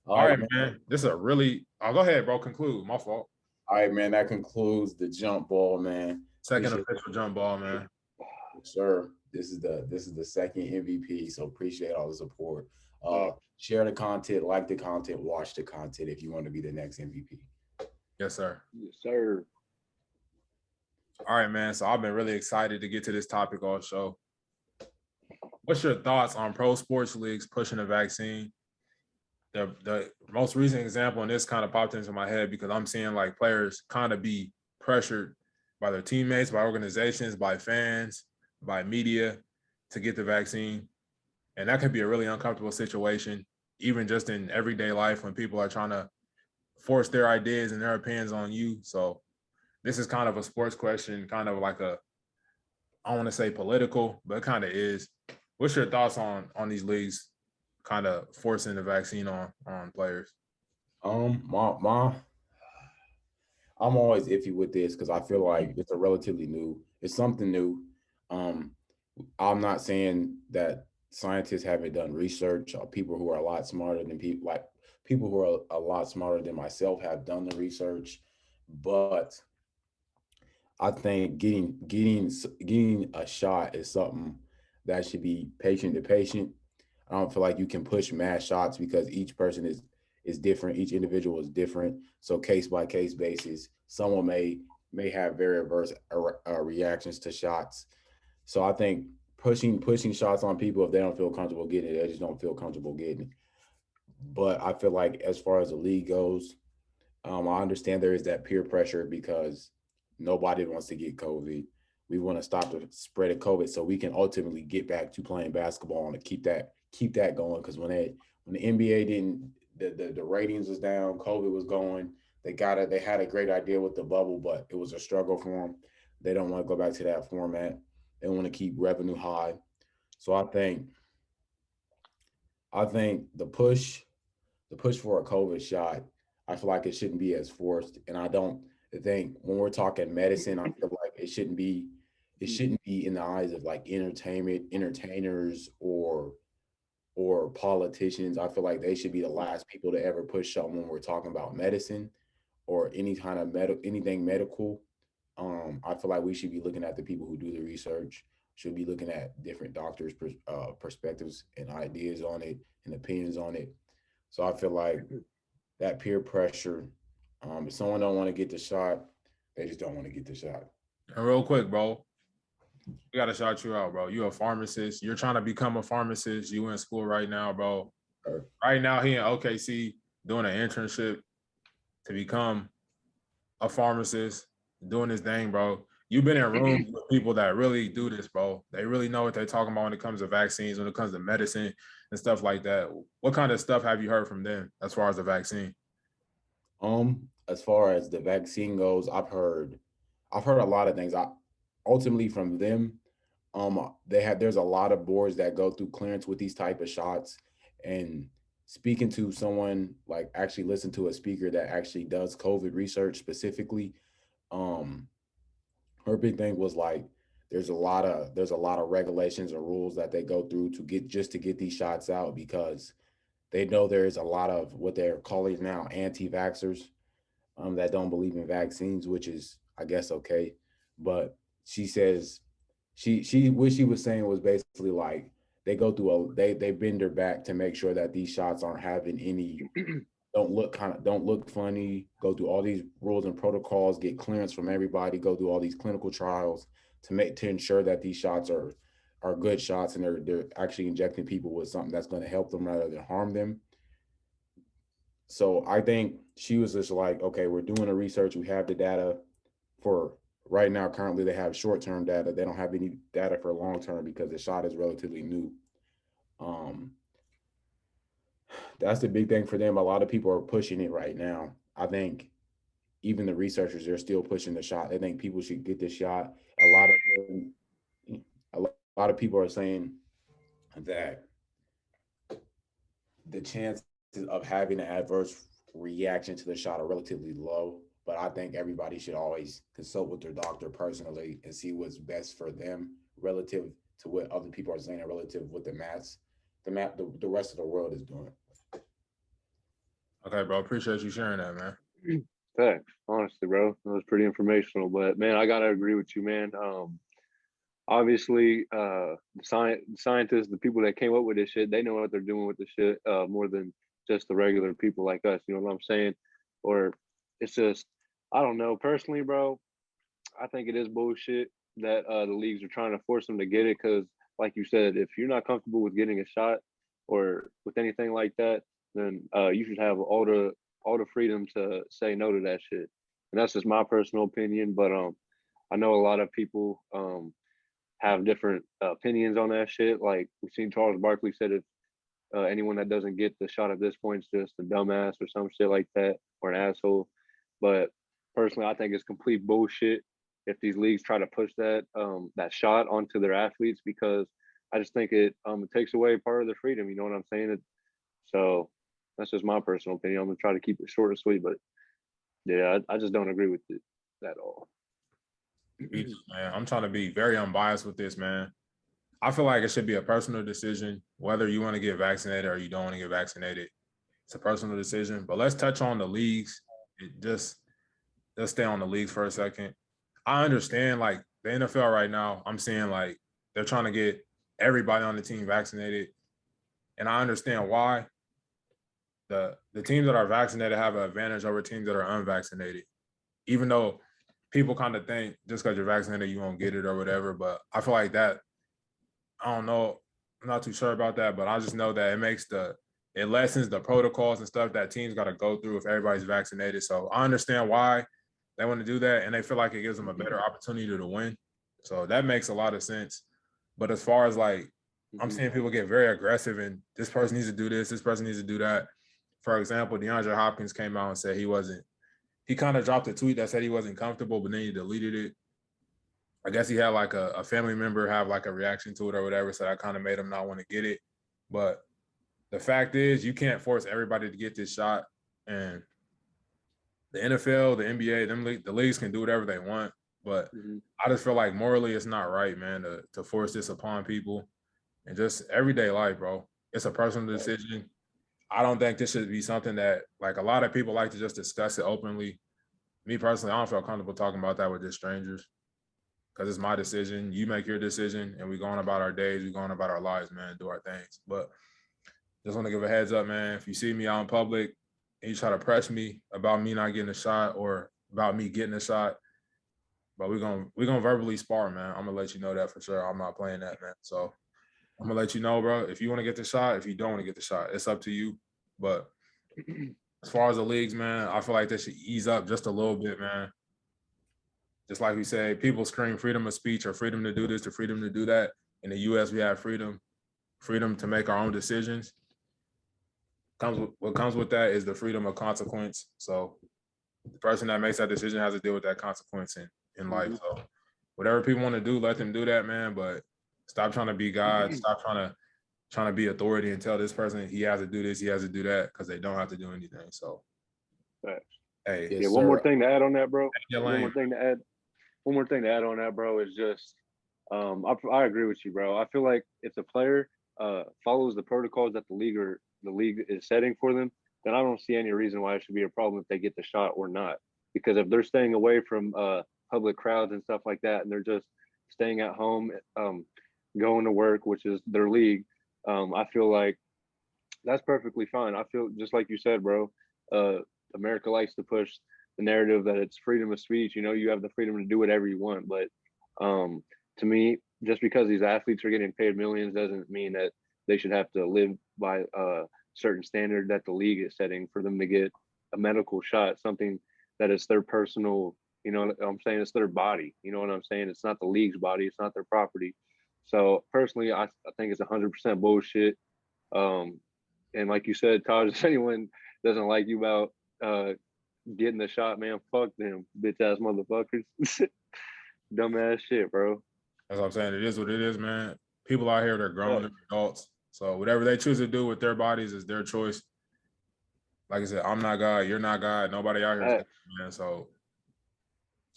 All right, man. This is a really. Go ahead, bro. Conclude. My fault. All right, man. That concludes the jump ball, man. Second official jump ball, man. Sir, this is the second MVP. So appreciate all the support. Share the content, like the content, watch the content if you want to be the next MVP. Yes, sir. Yes, sir. All right, man. So I've been really excited to get to this topic all show. What's your thoughts on pro sports leagues pushing a vaccine? The most recent example, and this kind of popped into my head because I'm seeing like players kind of be pressured by their teammates, by organizations, by fans, by media to get the vaccine. And that can be a really uncomfortable situation, even just in everyday life when people are trying to force their ideas and their opinions on you. So this is kind of a sports question, kind of like I don't want to say political, but it kind of is. What's your thoughts on these leagues kind of forcing the vaccine on players? My I'm always iffy with this because I feel like it's it's something new. I'm not saying that scientists haven't done research or people who are a lot smarter than people who are a lot smarter than myself have done the research, but I think getting a shot is something that should be patient to patient. I don't feel like you can push mass shots because each person is different. Each individual is different. So case by case basis, someone may have very adverse reactions to shots. So I think pushing shots on people if they don't feel comfortable getting it, they just don't feel comfortable getting it. But I feel like as far as the league goes, I understand there is that peer pressure because nobody wants to get COVID. We want to stop the spread of COVID so we can ultimately get back to playing basketball and keep that going. Because when the NBA didn't, the ratings was down, COVID was going. They had a great idea with the bubble, but it was a struggle for them. They don't want to go back to that format. They want to keep revenue high. So I think the push for a COVID shot, I feel like it shouldn't be as forced. And I don't think when we're talking medicine, I feel like it shouldn't be in the eyes of like entertainers or politicians. I feel like they should be the last people to ever push something when we're talking about medicine or any kind of anything medical. I feel like we should be looking at the people who do the research. should be looking at different doctors' perspectives and ideas on it and opinions on it. So I feel like that peer pressure, if someone don't want to get the shot, they just don't want to get the shot. And real quick, bro, we gotta shout you out, bro. You a pharmacist. You're trying to become a pharmacist. You in school right now, bro. Right now, he in OKC doing an internship to become a pharmacist, doing his thing, bro. You've been in rooms with people that really do this, bro. They really know what they're talking about when it comes to vaccines, when it comes to medicine and stuff like that. What kind of stuff have you heard from them as far as the vaccine? As far as the vaccine goes, I've heard a lot of things. I ultimately from them, there's a lot of boards that go through clearance with these type of shots. And speaking to someone like actually listen to a speaker that actually does COVID research specifically, um, her big thing was like there's a lot of regulations and rules that they go through to get these shots out because they know there's a lot of what they're calling now anti-vaxxers that don't believe in vaccines, which is I guess okay. But she says she what she was saying was basically like they go through they bend their back to make sure that these shots aren't having any don't look funny, go through all these rules and protocols, get clearance from everybody, go through all these clinical trials to ensure that these shots are good shots and they're actually injecting people with something that's going to help them rather than harm them. So I think she was just like, okay, we're doing the research, we have the data for right now. Currently, they have short-term data. They don't have any data for long-term because the shot is relatively new. Um, that's the big thing for them. A lot of people are pushing it right now. I think even the researchers are still pushing the shot. They think people should get the shot. A lot of people are saying that the chances of having an adverse reaction to the shot are relatively low. But I think everybody should always consult with their doctor personally and see what's best for them relative to what other people are saying and relative what the rest of the world is doing. Okay, bro. Appreciate you sharing that, man. Facts, honestly, bro. That was pretty informational. But man, I gotta agree with you, man. Obviously, scientists, the people that came up with this shit, they know what they're doing with the shit more than just the regular people like us. You know what I'm saying? Or it's just, I don't know. Personally, bro, I think it is bullshit that the leagues are trying to force them to get it because, like you said, if you're not comfortable with getting a shot or with anything like that, then you should have all the freedom to say no to that shit. And that's just my personal opinion. But I know a lot of people have different opinions on that shit. Like we've seen Charles Barkley said if anyone that doesn't get the shot at this point is just a dumbass or some shit like that or an asshole. But personally, I think it's complete bullshit if these leagues try to push that shot onto their athletes because I just think it takes away part of their freedom. You know what I'm saying? So that's just my personal opinion. I'm gonna try to keep it short and sweet, but yeah, I just don't agree with it at all. Man, I'm trying to be very unbiased with this, man. I feel like it should be a personal decision whether you want to get vaccinated or you don't want to get vaccinated. It's a personal decision. But let's touch on the leagues. Just let's stay on the leagues for a second. I understand like the NFL right now, I'm seeing like they're trying to get everybody on the team vaccinated. And I understand why. The teams that are vaccinated have an advantage over teams that are unvaccinated. Even though people kind of think just because you're vaccinated, you won't get it or whatever. But I feel like that, I don't know. I'm not too sure about that, but I just know that it lessens the protocols and stuff that teams got to go through if everybody's vaccinated. So I understand why they want to do that, and they feel like it gives them a better opportunity to win. So that makes a lot of sense. But as far as like, I'm seeing people get very aggressive and this person needs to do this person needs to do that. For example, DeAndre Hopkins came out and said he kind of dropped a tweet that said he wasn't comfortable, but then he deleted it. I guess he had like a family member have like a reaction to it or whatever. So that kind of made him not want to get it. But the fact is you can't force everybody to get this shot. And the NFL, the NBA, the leagues can do whatever they want. But I just feel like morally it's not right, man, to force this upon people and just everyday life, bro. It's a personal decision. I don't think this should be something that like a lot of people like to just discuss it openly. Me personally, I don't feel comfortable talking about that with just strangers. because it's my decision. You make your decision, and we going about our days. We going about our lives, man. Do our things. But just want to give a heads up, man. If you see me out in public and you try to press me about me not getting a shot or about me getting a shot, but we're gonna verbally spar, man. I'm gonna let you know that for sure. I'm not playing that, man. So I'm gonna let you know, bro. If you want to get the shot, if you don't want to get the shot, it's up to you. But as far as the leagues, man, I feel like they should ease up just a little bit, man. Just like we say, people scream freedom of speech or freedom to do this or freedom to do that. In the U.S., we have freedom to make our own decisions. What comes with that is the freedom of consequence. So the person that makes that decision has to deal with that consequence in life. So whatever people want to do, let them do that, man. But stop trying to be God. Stop trying to be authority and tell this person he has to do this, he has to do that, because they don't have to do anything. So, hey, yeah. One more thing to add on that, bro. One more thing to add on that, bro, is just I agree with you, bro. I feel like if the player follows the protocols that the league is setting for them, then I don't see any reason why it should be a problem if they get the shot or not. Because if they're staying away from public crowds and stuff like that, and they're just staying at home, going to work, which is their league, I feel like that's perfectly fine. I feel just like you said, bro. America likes to push the narrative that it's freedom of speech. You know, you have the freedom to do whatever you want. But to me, just because these athletes are getting paid millions doesn't mean that they should have to live by a certain standard that the league is setting for them to get a medical shot, something that is their personal, you know what I'm saying? It's their body. You know what I'm saying? It's not the league's body. It's not their property. So personally, I think it's 100% bullshit. And like you said, Taj, if anyone doesn't like you about getting the shot, man, fuck them, bitch ass motherfuckers. Dumbass shit, bro. That's what I'm saying. It is what it is, man. People out here, they're grown, they're adults. So whatever they choose to do with their bodies is their choice. Like I said, I'm not God, you're not God. Nobody out here is God, man. So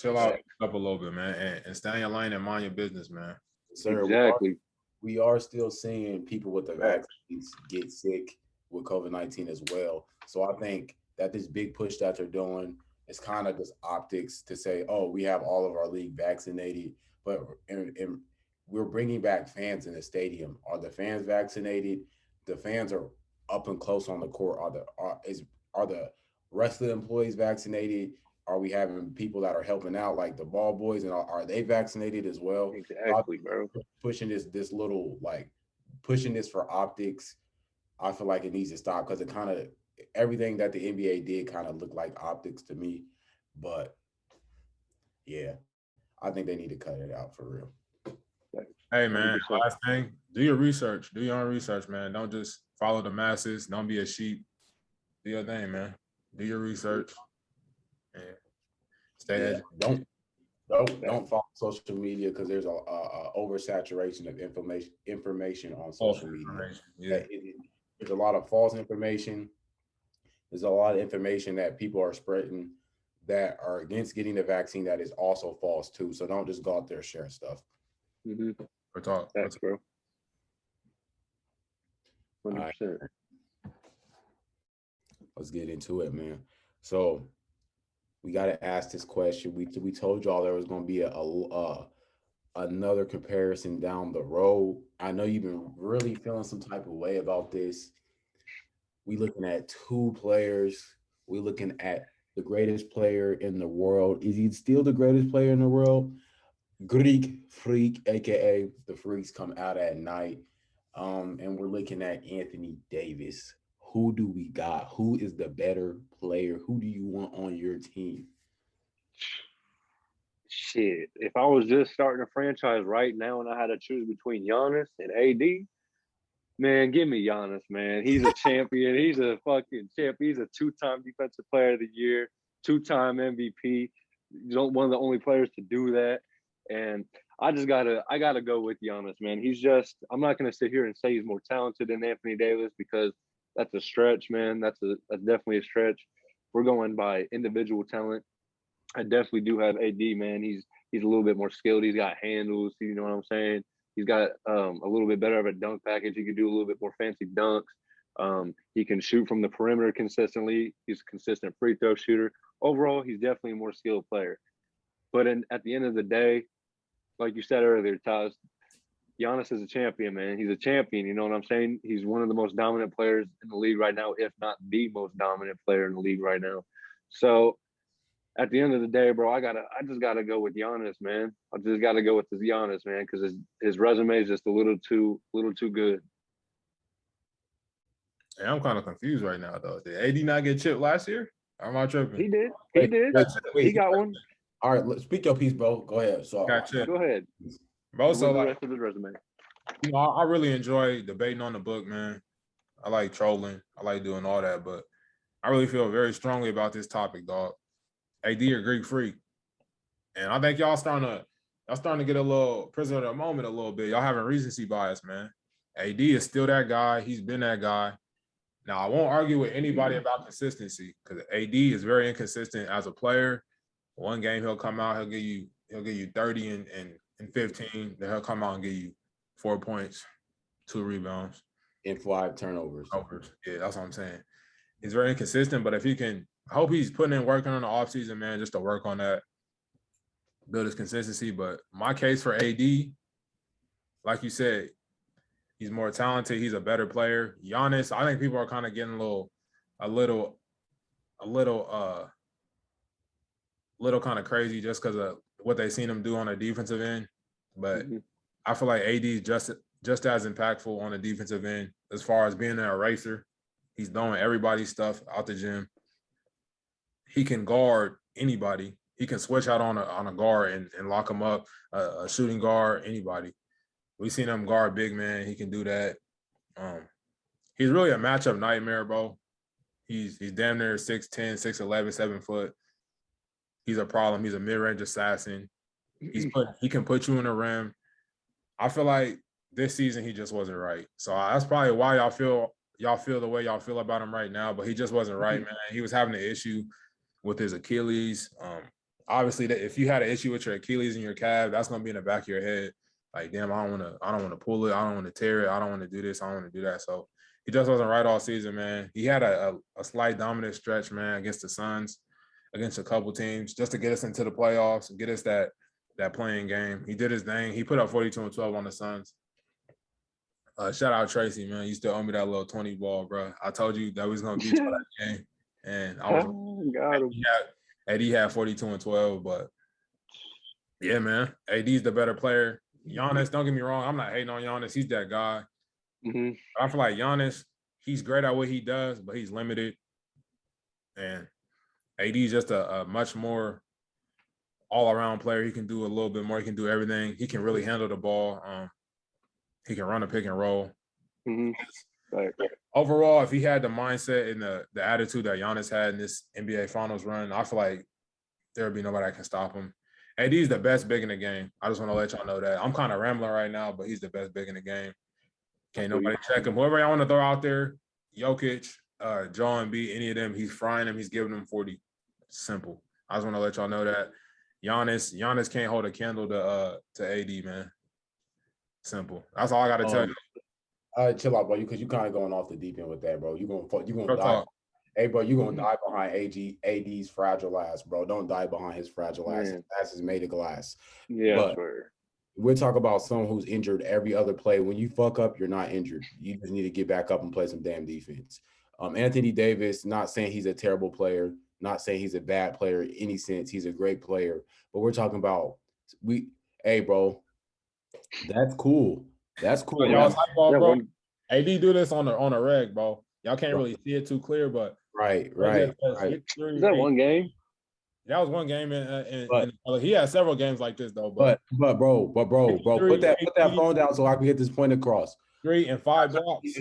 chill out up a little bit, man, and stay in your lane and mind your business, man. Sir, exactly. We are still seeing people with the vaccines get sick with COVID-19 as well. So I think that this big push that they're doing is kind of just optics to say, oh, we have all of our league vaccinated, but and we're bringing back fans in the stadium. Are the fans vaccinated? The fans are up and close on the court. Are the rest of the employees vaccinated? Are we having people that are helping out, like the ball boys, and are they vaccinated as well? Exactly, bro. Pushing this little, like, pushing this for optics, I feel like it needs to stop, because it kind of, everything that the NBA did kind of looked like optics to me. But yeah, I think they need to cut it out for real. Hey, man, 100%. Last thing, do your research. Do your own research, man. Don't just follow the masses. Don't be a sheep. Do your thing, man. Do your research. And stay educated. Don't follow social media, because there's a oversaturation of information on social media. Yeah. There's a lot of false information. There's a lot of information that people are spreading that are against getting the vaccine that is also false too. So don't just go out there sharing stuff. For talk. Thanks, bro. 100%. Right. Let's get into it, man. So we got to ask this question. We told y'all there was going to be another comparison down the road. I know you've been really feeling some type of way about this. We looking at two players. We looking at the greatest player in the world. Is he still the greatest player in the world? Greek Freak, aka the Freaks come out at night. And we're looking at Anthony Davis. Who do we got? Who is the better player? Who do you want on your team? Shit, if I was just starting a franchise right now and I had to choose between Giannis and AD, man, give me Giannis, man. He's a champion. He's a fucking champ. He's a two-time Defensive Player of the Year, two-time MVP. He's one of the only players to do that. And I gotta go with Giannis, man. He's just, I'm not gonna sit here and say he's more talented than Anthony Davis, because that's a stretch, man. That's definitely a stretch. We're going by individual talent. I definitely do have AD, man. He's a little bit more skilled. He's got handles. You know what I'm saying? He's got a little bit better of a dunk package. He can do a little bit more fancy dunks. He can shoot from the perimeter consistently. He's a consistent free throw shooter. Overall, he's definitely a more skilled player. But at the end of the day, like you said earlier, Taz, Giannis is a champion, man. He's a champion. You know what I'm saying? He's one of the most dominant players in the league right now, if not the most dominant player in the league right now. So at the end of the day, bro, I just gotta go with Giannis, man. I just gotta go with this Giannis, man, because his resume is just a little too good. And I'm kind of confused right now, though. Did AD not get chipped last year? Or am I tripping? He did. He did. He got one. All right, speak your piece, bro. Go ahead. So Got chipped. Go ahead. Bro, so the like, rest of his resume. you know, I really enjoy debating on the book, man. I like trolling. I like doing all that, but I really feel very strongly about this topic, dog. AD or Greek freak. And I think y'all starting to get a little prisoner of the moment a little bit. Y'all having recency bias, man. AD is still that guy. He's been that guy. Now, I won't argue with anybody about consistency because AD is very inconsistent as a player. One game he'll come out, he'll give you 30 and 15. Then he'll come out and give you 4 points, 2 rebounds. And 5 turnovers. Yeah, that's what I'm saying. He's very inconsistent, but if he can, I hope he's putting in work on the offseason, man, just to work on that, build his consistency. But my case for AD, like you said, he's more talented. He's a better player. Giannis, I think people are kind of getting a little kind of crazy just because of what they seen him do on the defensive end. But I feel like AD is just as impactful on the defensive end as far as being an eraser. He's throwing everybody's stuff out the gym. He can guard anybody. He can switch out on a guard and lock him up, a shooting guard, anybody. We've seen him guard big man. He can do that. He's really a matchup nightmare, bro. He's damn near 6'10", 6'11", 7 foot. He's a problem. He's a mid-range assassin. He can put you in the rim. I feel like this season he just wasn't right. So that's probably why y'all feel the way y'all feel about him right now. But he just wasn't right, man. He was having an issue with his Achilles. Obviously, if you had an issue with your Achilles and your calf, that's gonna be in the back of your head. Like, damn, I don't want to pull it. I don't want to tear it. I don't want to do this. I don't want to do that. So he just wasn't right all season, man. He had a slight dominant stretch, man, against the Suns, against a couple teams, just to get us into the playoffs and get us that playing game. He did his thing. He put up 42 and 12 on the Suns. Shout out Tracy, man. You still owe me that little 20 ball, bro. I told you that we was gonna beat you that game, and I was got him. AD had 42 and 12, but yeah, man, AD's the better player. Giannis, don't get me wrong, I'm not hating on Giannis. He's that guy. I feel like Giannis, he's great at what he does, but he's limited. And AD's just a much more all-around player. He can do a little bit more. He can do everything. He can really handle the ball. He can run a pick and roll. Right. Overall, if he had the mindset and the attitude that Giannis had in this NBA Finals run, I feel like there would be nobody that can stop him. AD's the best big in the game. I just want to let y'all know that. I'm kind of rambling right now, but he's the best big in the game. Can't nobody check him. Whoever y'all want to throw out there, Jokic, Joel Embiid, any of them, he's frying them. He's giving them 40. Simple. I just want to let y'all know that. Giannis can't hold a candle to AD, man. Simple. That's all I got to tell you. All right, chill out, bro. Because you kind of going off the deep end with that, bro. You gonna die. Hey, bro, you're gonna die behind AD's fragile ass, bro. Don't die behind his fragile ass. His ass is made of glass. Yeah, but sure. We're talking about someone who's injured every other play. When you fuck up, you're not injured. You just need to get back up and play some damn defense. Anthony Davis, not saying he's a terrible player, not saying he's a bad player in any sense. He's a great player. But we're talking about hey, bro, that's cool. That's cool. Y'all type ball, bro. AD do this on a reg, bro. Y'all can't really see it too clear, but right. Is that one game? That was one game, he had several games like this though. But bro, put that phone down so I can get this point across. 3 and 5 blocks.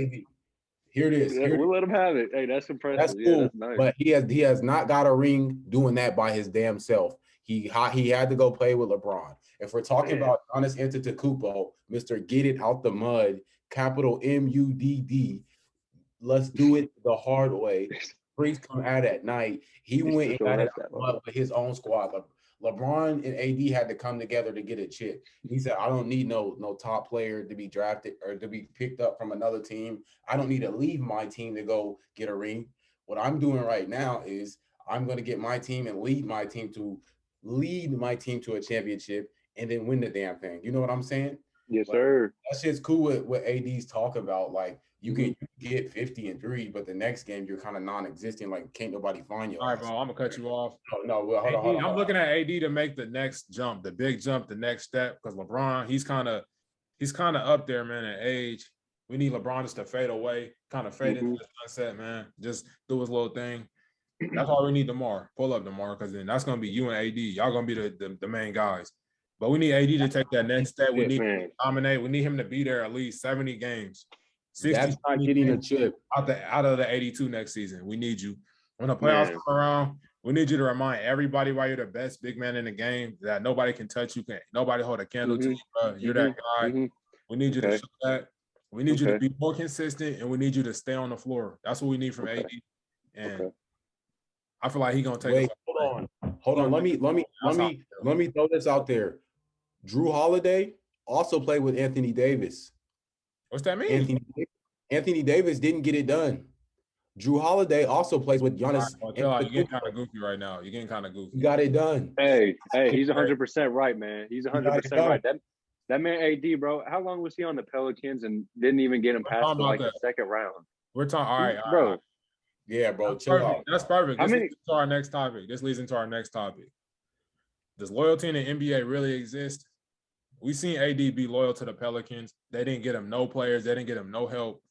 Here it is. We'll let him have it. Hey, that's impressive. That's cool. That's nice. But he has not got a ring doing that by his damn self. He had to go play with LeBron. If we're talking about Giannis Antetokounmpo, Mr. Get It Out the Mud, capital MUDD, let's do it the hard way. Freaks come out at night. He went and got it out with his own squad. LeBron and AD had to come together to get a chip. He said, I don't need no top player to be drafted or to be picked up from another team. I don't need to leave my team to go get a ring. What I'm doing right now is I'm going to get my team and lead my team to a championship. and then win the damn thing. You know what I'm saying? Yes, Like sir. that shit's cool with what AD's talk about. Like you Mhm. can get 50 and 3, but the next game you're kind of non-existent. Like can't nobody find your All right, ass. bro. I'm gonna cut you off. No, well, hold on, hold on. I'm looking at AD to make the next jump, the big jump, the next step. Because LeBron, he's kind of up there, man, in age. We need LeBron just to fade away, kind of fade into Mhm. the sunset, man. Just do his little thing. That's all we need tomorrow. Pull up tomorrow, because then that's gonna be you and AD. Y'all gonna be the main guys. But we need AD to take that next step. We need him to dominate. We need him to be there at least 70 games. 60 That's not getting a games chip. out of the 82 next season. We need you. When the playoffs come around, we need you to remind everybody why you're the best big man in the game, that nobody can touch you, nobody hold a candle to you, bro. You're that guy. We need you to show that. We need you to be more consistent, and we need you to stay on the floor. That's what we need from AD. And I feel like he's gonna take. Wait, hold on. Let me throw this out there. Drew Holiday also played with Anthony Davis. What's that mean? Anthony Davis didn't get it done. Drew Holiday also plays with Giannis. Right, you're getting kind of goofy right now. You're getting kind of goofy. He got it done. Hey, he's 100% right, man. He's 100% right. That man AD, bro. How long was he on the Pelicans and didn't even get him past the second round? We're talking. All right, bro. All right. Yeah, bro. That's perfect. That's perfect. This leads into our next topic. Does loyalty in the NBA really exist? We seen AD be loyal to the Pelicans. They didn't get him no players. They didn't get him no help.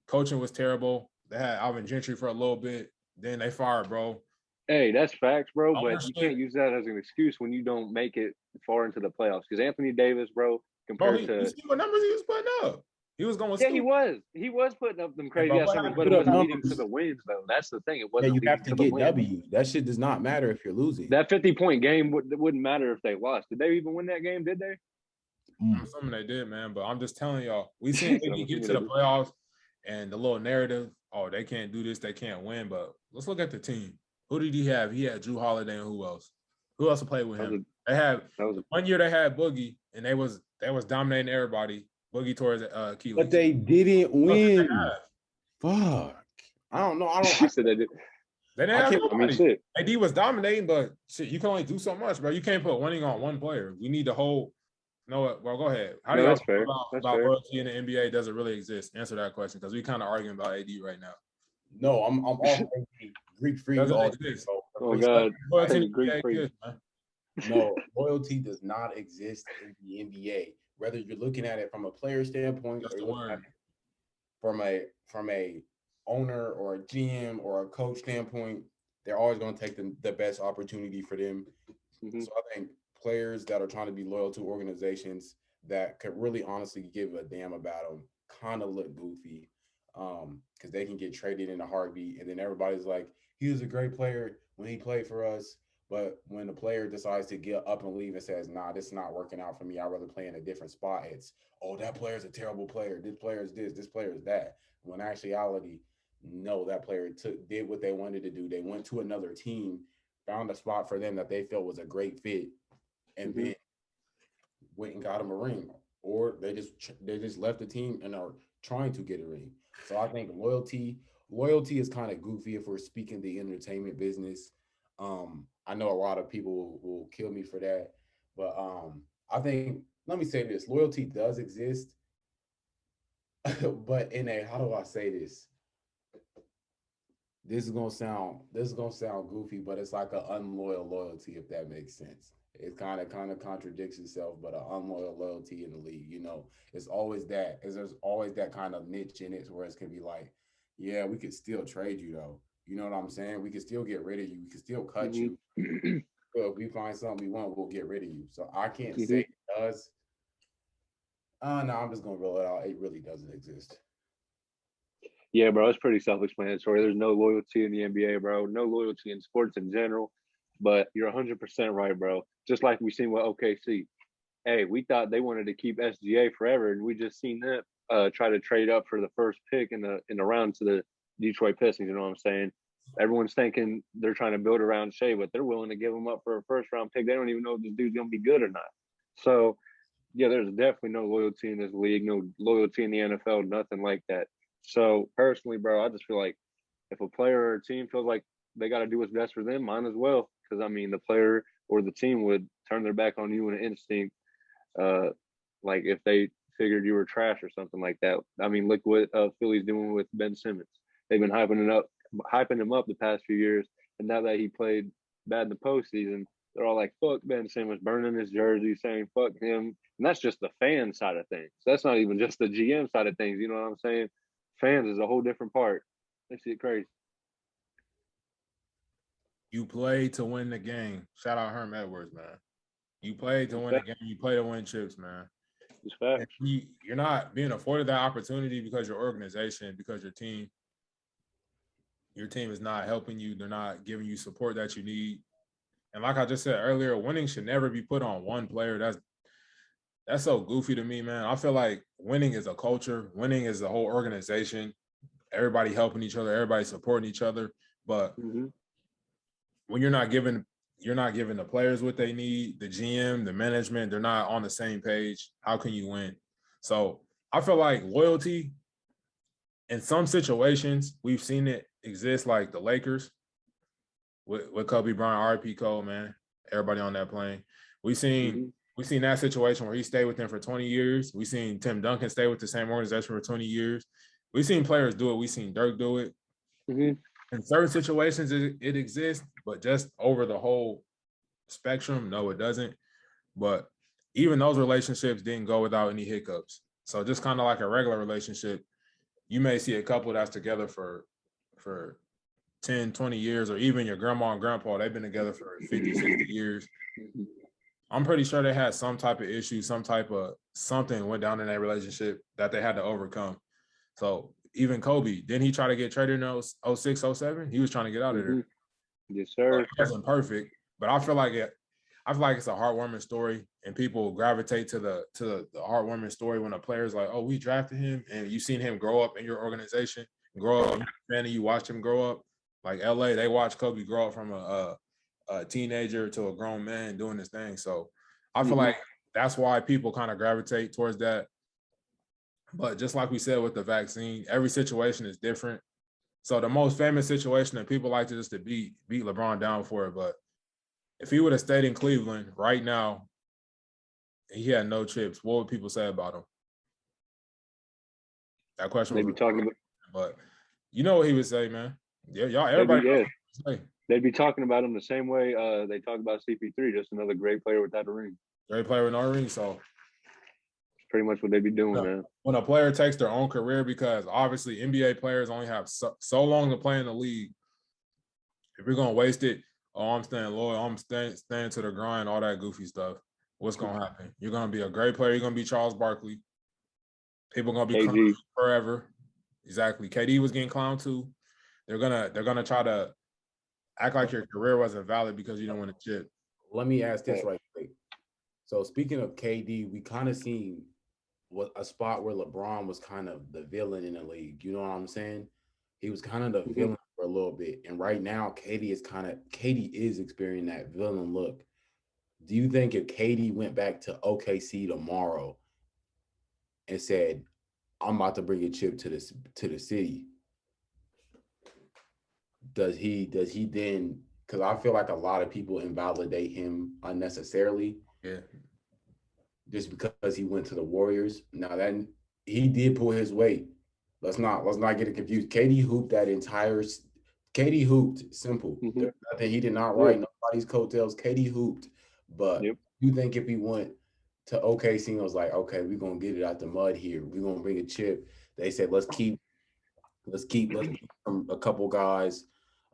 Coaching was terrible. They had Alvin Gentry for a little bit. Then they fired, bro. Hey, that's facts, bro. But you can't use that as an excuse when you don't make it far into the playoffs. Because Anthony Davis, bro, compared to you see what numbers he was putting up. He was going. Yeah, he was putting up them crazy ass numbers, but it wasn't leading to the wins, though. That's the thing. It wasn't. Yeah, you have to get W. That shit does not matter if you're losing. That 50-point game wouldn't matter if they lost. Did they even win that game? Did they? I'm assuming they did, man. But I'm just telling y'all, we seen AD get to the playoffs, and the little narrative. Oh, they can't do this. They can't win. But let's look at the team. Who did he have? He had Drew Holiday, and who else? Who else played with him? They had 1 year. They had Boogie, and they was dominating everybody. Boogie tore his Achilles. But they didn't win. Fuck. I don't know. I said they did. They didn't have nobody. AD was dominating, but shit, you can only do so much, bro. You can't put winning on one player. We need the whole. No, well, go ahead. How do y'all feel about loyalty in the NBA? Does it really exist? Answer that question, because we kind of arguing about AD right now. No, I'm all AD. Greek freak. Doesn't exist. Oh God, loyalty Greek freak. No, loyalty does not exist in the NBA. Whether you're looking at it from a player standpoint, or you're looking at it from a owner or a GM or a coach standpoint, they're always going to take the best opportunity for them. So I think players that are trying to be loyal to organizations that could really honestly give a damn about them kind of look goofy, because they can get traded in a heartbeat, and then everybody's like, he was a great player when he played for us. But when the player decides to get up and leave and says, nah, this is not working out for me, I'd rather play in a different spot, it's, oh, that player's a terrible player. This player is this player is that. When in actuality, no, that player did what they wanted to do. They went to another team, found a spot for them that they felt was a great fit, and then went and got him a ring. Or they just left the team and are trying to get a ring. So I think loyalty is kind of goofy if we're speaking the entertainment business. I know a lot of people will kill me for that, but I think, let me say this: loyalty does exist, but in a, how do I say this? This is gonna sound goofy, but it's like an unloyal loyalty, if that makes sense. It kind of contradicts itself, but an unloyal loyalty in the league, it's always that. There's always that kind of niche in it where it can be like, yeah, we could still trade you though. You know what I'm saying? We can still get rid of you. We can still cut you. So if we find something we want, we'll get rid of you. So I can't say it does. No, I'm just gonna roll it out. It really doesn't exist. Yeah, bro, it's pretty self-explanatory. There's no loyalty in the NBA, bro. No loyalty in sports in general. But you're 100% right, bro. Just like we seen with OKC. Hey, we thought they wanted to keep SGA forever, and we just seen them try to trade up for the first pick in the round to the Detroit Pistons. You know what I'm saying? Everyone's thinking they're trying to build around Shea, but they're willing to give him up for a first-round pick. They don't even know if this dude's gonna be good or not. So, yeah, there's definitely no loyalty in this league, no loyalty in the NFL, nothing like that. So personally, bro, I just feel like if a player or a team feels like they got to do what's best for them, might as well. Because I mean, the player or the team would turn their back on you in an instinct like if they figured you were trash or something like that. I mean, look what Philly's doing with Ben Simmons. They've been hyping him up the past few years, and now that he played bad in the postseason, they're all like, "Fuck Ben Simmons," burning his jersey, saying "fuck him," and that's just the fan side of things. That's not even just the GM side of things. You know what I'm saying? Fans is a whole different part. They see it crazy. You play to win the game. Shout out Herm Edwards, man. You play to win the game. You play to win chips, man. It's facts. You're not being afforded that opportunity because your organization, because your team is not helping you. They're not giving you support that you need. And like I just said earlier, winning should never be put on one player. That's so goofy to me, man. I feel like winning is a culture. Winning is the whole organization. Everybody helping each other. Everybody supporting each other. But when you're not giving the players what they need, the GM, the management, they're not on the same page. How can you win? So I feel like loyalty in some situations, we've seen it exist, like the Lakers with Kobe Bryant, RP Cole, man. Everybody on that plane. We seen that situation where he stayed with them for 20 years. We seen Tim Duncan stay with the same organization for 20 years. We seen players do it. We seen Dirk do it. In certain situations, it exists, but just over the whole spectrum, no, it doesn't. But even those relationships didn't go without any hiccups. So just kind of like a regular relationship, you may see a couple that's together for 10, 20 years, or even your grandma and grandpa, they've been together for 50, 60 years. I'm pretty sure they had some type of issue, something went down in that relationship that they had to overcome. So even Kobe, didn't he try to get traded in 06, 07? He was trying to get out of there. Yes, sir. It wasn't perfect, but I feel like it's a heartwarming story, and people gravitate to the heartwarming story when a player's like, "Oh, we drafted him," and you've seen him grow up in your organization, grow up, and you watched him grow up. Like LA, they watched Kobe grow up from a teenager to a grown man doing this thing. So I feel like that's why people kind of gravitate towards that. But just like we said with the vaccine, every situation is different. So the most famous situation that people like to just to beat LeBron down for it. But if he would have stayed in Cleveland right now, he had no chips, what would people say about him? That question They'd be talking about, but you know what he would say, man. Yeah, y'all, everybody. They'd be talking about him the same way they talk about CP3, just another great player without a ring. Great player with no ring, so pretty much what they be doing, man. When a player takes their own career, because obviously NBA players only have so long to play in the league. If you're gonna waste it, I'm staying loyal, I'm staying to the grind, all that goofy stuff. What's gonna happen? You're gonna be a great player. You're gonna be Charles Barkley. People are gonna be clowning forever. Exactly. KD was getting clowned too. They're gonna try to act like your career wasn't valid because you don't win a chip. Let me ask this right quick. So speaking of KD, we kind of seen a spot where LeBron was kind of the villain in the league. You know what I'm saying? He was kind of the villain for a little bit. And right now, KD is experiencing that villain look. Do you think if KD went back to OKC tomorrow and said, "I'm about to bring a chip to the city," does he then? Because I feel like a lot of people invalidate him unnecessarily. Yeah. Just because he went to the Warriors. Now that he did pull his weight. Let's not get it confused. KD hooped simple. There's nothing he did not write nobody's coattails. KD hooped. But you think if he went to OKC and was like, okay, we're gonna get it out the mud here. We're gonna bring a chip. They said let's keep a couple guys.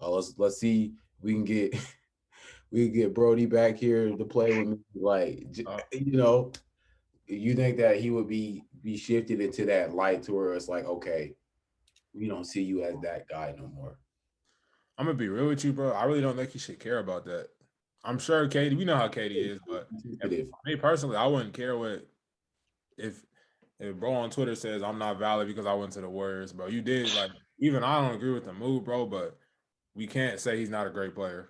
Let's see we can get Brody back here to play with me. Like you think that he would be shifted into that light to where it's like, okay, we don't see you as that guy no more. I'm gonna be real with you, bro. I really don't think he should care about that. I'm sure KD, we know how KD is, but me personally, I wouldn't care if bro on Twitter says I'm not valid because I went to the Warriors, bro. You did, like, even I don't agree with the move, bro, but we can't say he's not a great player.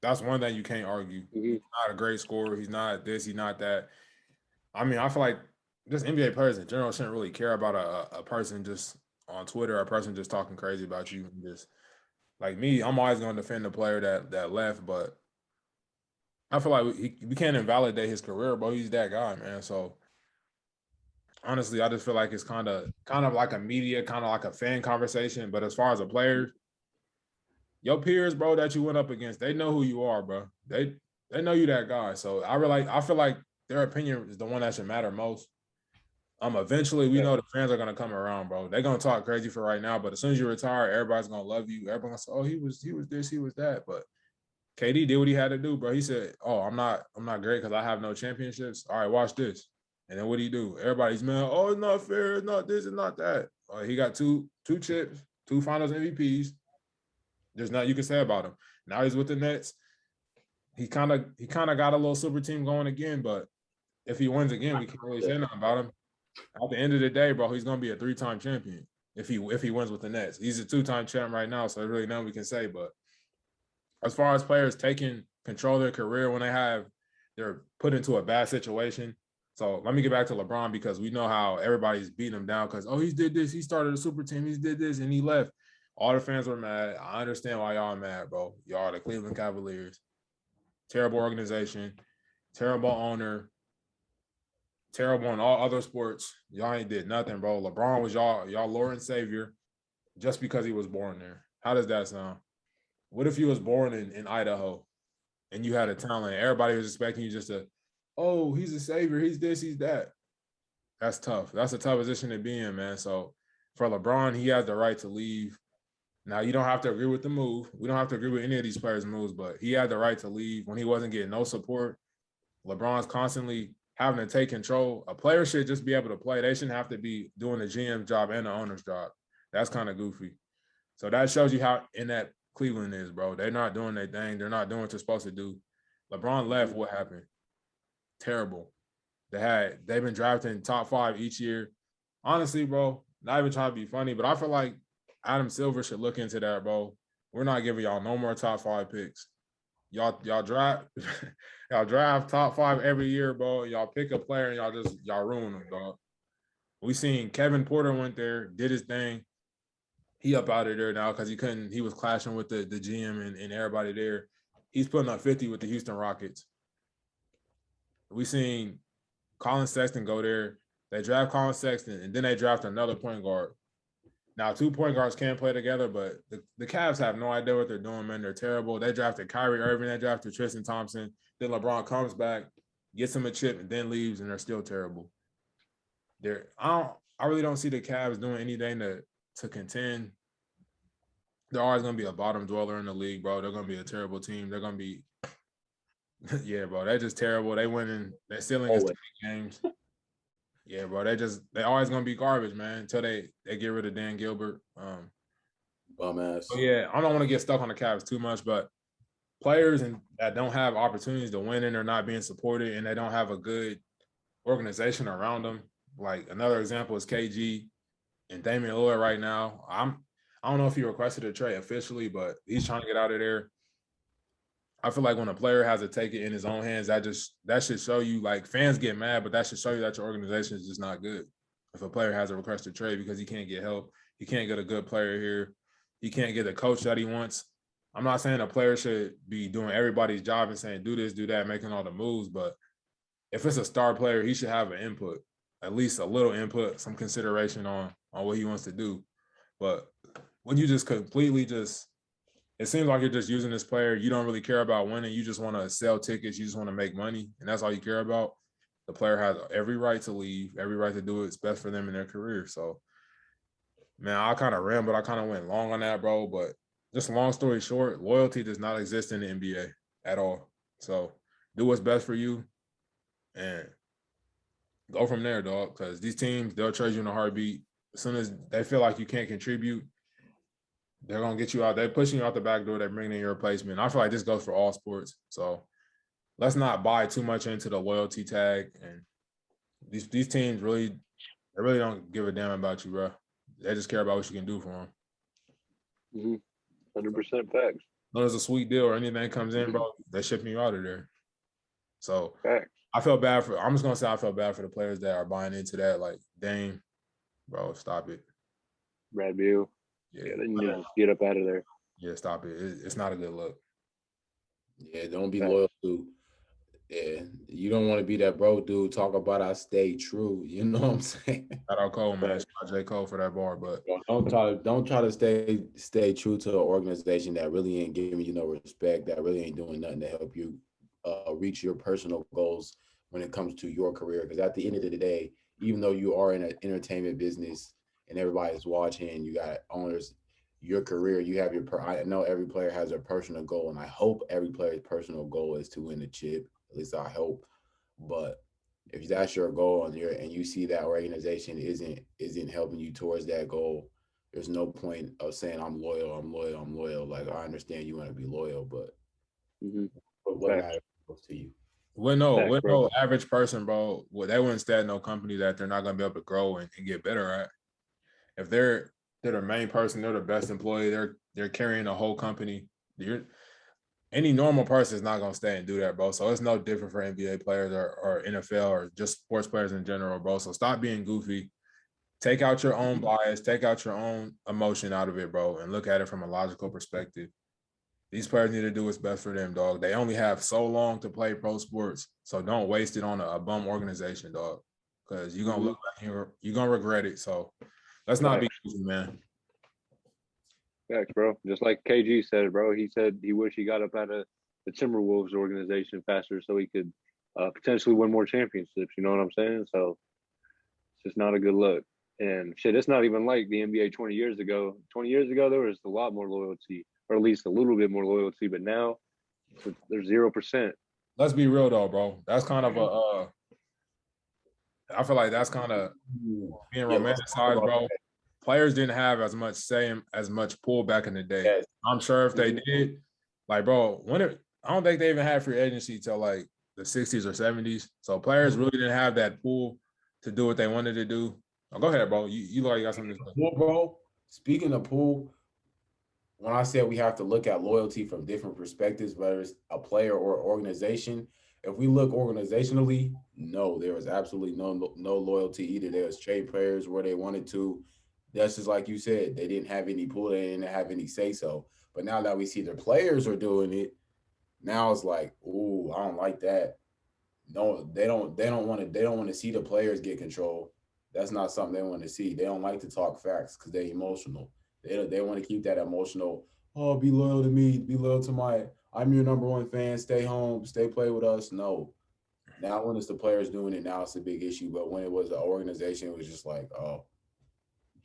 That's one thing you can't argue. He's not a great scorer. He's not this, he's not that. I mean, I feel like just NBA players in general shouldn't really care about a person just on Twitter, a person just talking crazy about you. Just like me, I'm always going to defend the player that left, but I feel like we can't invalidate his career, bro. He's that guy, man. So honestly, I just feel like it's kind of like a media, kind of like a fan conversation. But as far as a player, your peers, bro, that you went up against, they know who you are, bro. They know you that guy. So I feel like their opinion is the one that should matter most. Eventually we know the fans are gonna come around, bro. They're gonna talk crazy for right now, but as soon as you retire, everybody's gonna love you. Everybody's gonna say, oh, he was this, he was that. But KD did what he had to do, bro. He said, oh, I'm not great because I have no championships. All right, watch this. And then what do you do? Everybody's mad. Oh, it's not fair. It's not this. It's not that. He got two chips, 2 Finals MVPs. There's nothing you can say about him. Now he's with the Nets. He kind of got a little super team going again, but if he wins again, we can't really say nothing about him. At the end of the day, bro, he's gonna be a 3-time champion if he wins with the Nets. He's a 2-time champ right now, so there's really nothing we can say. But as far as players taking control of their career when they're put into a bad situation. So let me get back to LeBron because we know how everybody's beating him down because, oh, he did this. He started a super team. He did this and he left. All the fans were mad. I understand why y'all are mad, bro. Y'all are the Cleveland Cavaliers. Terrible organization, terrible owner, terrible in all other sports. Y'all ain't did nothing, bro. LeBron was y'all Lord and Savior just because he was born there. How does that sound? What if you was born in Idaho and you had a talent? Everybody was expecting you just to, oh, he's a savior. He's this, he's that. That's tough. That's a tough position to be in, man. So for LeBron, he has the right to leave. Now, you don't have to agree with the move. We don't have to agree with any of these players' moves, but he had the right to leave when he wasn't getting no support. LeBron's constantly having to take control. A player should just be able to play. They shouldn't have to be doing the GM job and the owner's job. That's kind of goofy. So that shows you how inept Cleveland is, bro. They're not doing their thing. They're not doing what they're supposed to do. LeBron left. What happened? Terrible. They've been drafting top 5 each year. Honestly, bro, not even trying to be funny, but I feel like Adam Silver should look into that, bro. We're not giving y'all no more top 5 picks. Y'all draft y'all draft top 5 every year, bro. Y'all pick a player and y'all ruin them, dog. We seen Kevin Porter went there, did his thing. He up out of there now because he was clashing with the GM and everybody there. He's putting up 50 with the Houston Rockets. We seen Colin Sexton go there. They draft Colin Sexton and then they draft another point guard. Now, 2 point guards can't play together, but the Cavs have no idea what they're doing, man. They're terrible. They drafted Kyrie Irving. They drafted Tristan Thompson. Then LeBron comes back, gets him a chip, and then leaves, and they're still terrible. I really don't see the Cavs doing anything to contend. They're always going to be a bottom dweller in the league, bro. They're going to be a terrible team. They're going to be – yeah, bro. They're just terrible. They winning – their ceiling is 20 games. Yeah, bro. They always gonna be garbage, man, until they get rid of Dan Gilbert. Bum ass. Yeah, I don't want to get stuck on the Cavs too much, but players that don't have opportunities to win and they're not being supported and they don't have a good organization around them. Like another example is KG and Damian Lillard right now. I don't know if he requested a trade officially, but he's trying to get out of there. I feel like when a player has to take it in his own hands, that should show you, like, fans get mad, but that should show you that your organization is just not good. If a player has a requested trade because he can't get help, he can't get a good player here, he can't get the coach that he wants. I'm not saying a player should be doing everybody's job and saying do this, do that, making all the moves, but if it's a star player, he should have an input, at least a little input, some consideration on what he wants to do. But when you just completely it seems like you're just using this player. You don't really care about winning. You just want to sell tickets. You just want to make money, and that's all you care about. The player has every right to leave, every right to do it. It's best for them in their career. So, man, I kind of rambled. I kind of went long on that, bro. But just long story short, loyalty does not exist in the NBA at all. So do what's best for you and go from there, dog, because these teams, they'll trade you in a heartbeat. As soon as they feel like you can't contribute, they're going to get you out. They're pushing you out the back door. They're bringing in your replacement. I feel like this goes for all sports. So let's not buy too much into the loyalty tag. And these teams really don't give a damn about you, bro. They just care about what you can do for them. 100% facts. When there's a sweet deal or anything comes in, bro, they're shipping you out of there. So facts. I'm just going to say I feel bad for the players that are buying into that. Like, Dame, bro, stop it. Brad Beal. Yeah, they need to just get up out of there. Yeah, stop it. It's not a good look. Yeah, don't be loyal to Yeah, you don't want to be that broke dude. Talk about I stay true. You know what I'm saying? Shout out Cole, man. Shout out J. Cole for that bar. But Don't try to stay true to an organization that really ain't giving you no respect, that really ain't doing nothing to help you reach your personal goals when it comes to your career. Because at the end of the day, even though you are in an entertainment business and everybody's watching, you got owners, your career, you have I know every player has a personal goal, and I hope every player's personal goal is to win the chip. At least I hope. But if that's your goal and you see that organization isn't helping you towards that goal, there's no point of saying I'm loyal, I'm loyal, I'm loyal. Like I understand you want to be loyal, but Mm-hmm. what matters most to you? with no Facts, with bro. no average person, bro, well, they wouldn't stay at no company that they're not gonna be able to grow and get better at. If they're the main person, they're the best employee, they're carrying the whole company. You're any normal person is not gonna stay and do that, bro. So it's no different for NBA players or NFL or just sports players in general, bro. So stop being goofy. Take out your own bias, take out your own emotion out of it, bro, and look at it from a logical perspective. These players need to do what's best for them, dog. They only have so long to play pro sports, so don't waste it on a bum organization, dog. Because you're gonna look like you're gonna regret it. So let's not be goofy, man. Facts, bro. Just like KG said, bro. He said he wished he got up out of the Timberwolves organization faster so he could potentially win more championships. You know what I'm saying? So it's just not a good look. And shit, it's not even like the NBA 20 years ago. 20 years ago, there was a lot more loyalty, or at least a little bit more loyalty. But now there's 0%. Let's be real though, bro. That's kind of a I feel like that's kind of being Yeah, let's talk romanticized, about bro. that. Players didn't have as much say as much pull back in the day. Yes. I'm sure if they did, like, bro, I don't think they even had free agency till like the 60s or 70s. So players really didn't have that pull to do what they wanted to do. Oh, go ahead, bro. You like you got something to say. Pool, bro. Speaking of pool, when I said we have to look at loyalty from different perspectives, whether it's a player or organization, if we look organizationally, no, there was absolutely no loyalty either. There was trade players where they wanted to. That's just like you said, they didn't have any pull, they didn't have any say so. But now that we see their players are doing it, now it's like, ooh, I don't like that. No, they don't want to see the players get control. That's not something they want to see. They don't like to talk facts because they're emotional. They want to keep that emotional. Oh, be loyal to me. Be loyal to my. I'm your number one fan. Stay home. Stay play with us. No. Now when it's the players doing it, now it's a big issue. But when it was the organization, it was just like, oh,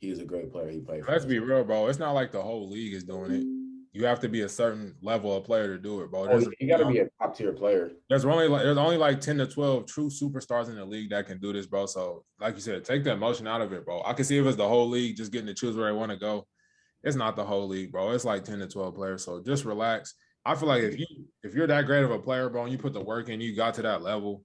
he's a great player. He played for Let's us. be real, bro. It's not like the whole league is doing it. You have to be a certain level of player to do it, bro. Oh, you got to be a top tier player. There's only like 10 to 12 true superstars in the league that can do this, bro. So, like you said, take the emotion out of it, bro. I can see if it's the whole league just getting to choose where they want to go. It's not the whole league, bro. It's like 10 to 12 players. So just relax. I feel like if you're that great of a player, bro, and you put the work in, you got to that level,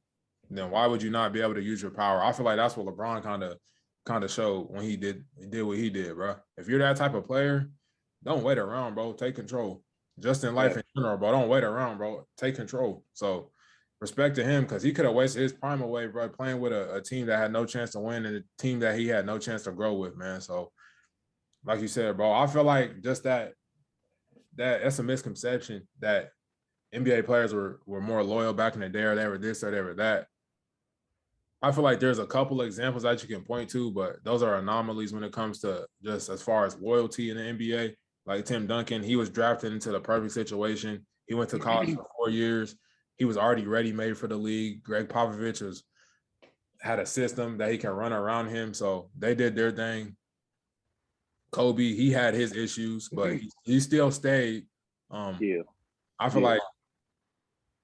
then why would you not be able to use your power? I feel like that's what LeBron kind of showed when he did what he did, bro. If you're that type of player, don't wait around, bro. Take control. Just in life in general, bro. Don't wait around, bro. Take control. So respect to him because he could have wasted his prime away, bro, playing with a team that had no chance to win and a team that he had no chance to grow with, man. So, like you said, bro, I feel like just that's a misconception that NBA players were more loyal back in the day, or they were this or they were that. I feel like there's a couple of examples that you can point to, but those are anomalies when it comes to just as far as loyalty in the NBA. Like Tim Duncan, he was drafted into the perfect situation. He went to college for 4 years. He was already ready made for the league. Greg Popovich had a system that he can run around him. So they did their thing. Kobe, he had his issues, but he still stayed. Yeah. I feel like,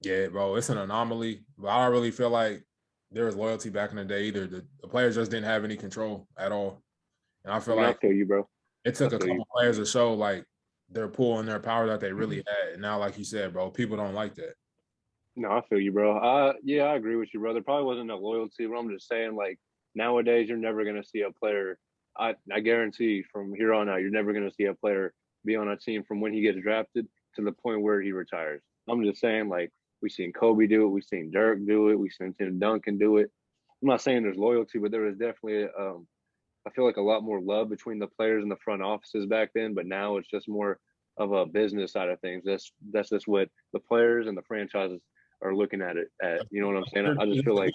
yeah, bro, it's an anomaly. But I don't really feel like there was loyalty back in the day either. The players just didn't have any control at all. And I feel like I feel you, bro. it took a couple players to show like their pull and their power that they really had. And now, like you said, bro, people don't like that. No, I feel you, bro. Yeah, I agree with you, bro. There probably wasn't a loyalty, but I'm just saying, like, nowadays you're never gonna see a player. I guarantee from here on out, you're never gonna see a player be on a team from when he gets drafted to the point where he retires. I'm just saying, like, we've seen Kobe do it, we've seen Dirk do it, we've seen Tim Duncan do it. I'm not saying there's loyalty, but there was definitely I feel like a lot more love between the players and the front offices back then, but now it's just more of a business side of things. That's just what the players and the franchises are looking at it at. You know what I'm saying? I just feel like,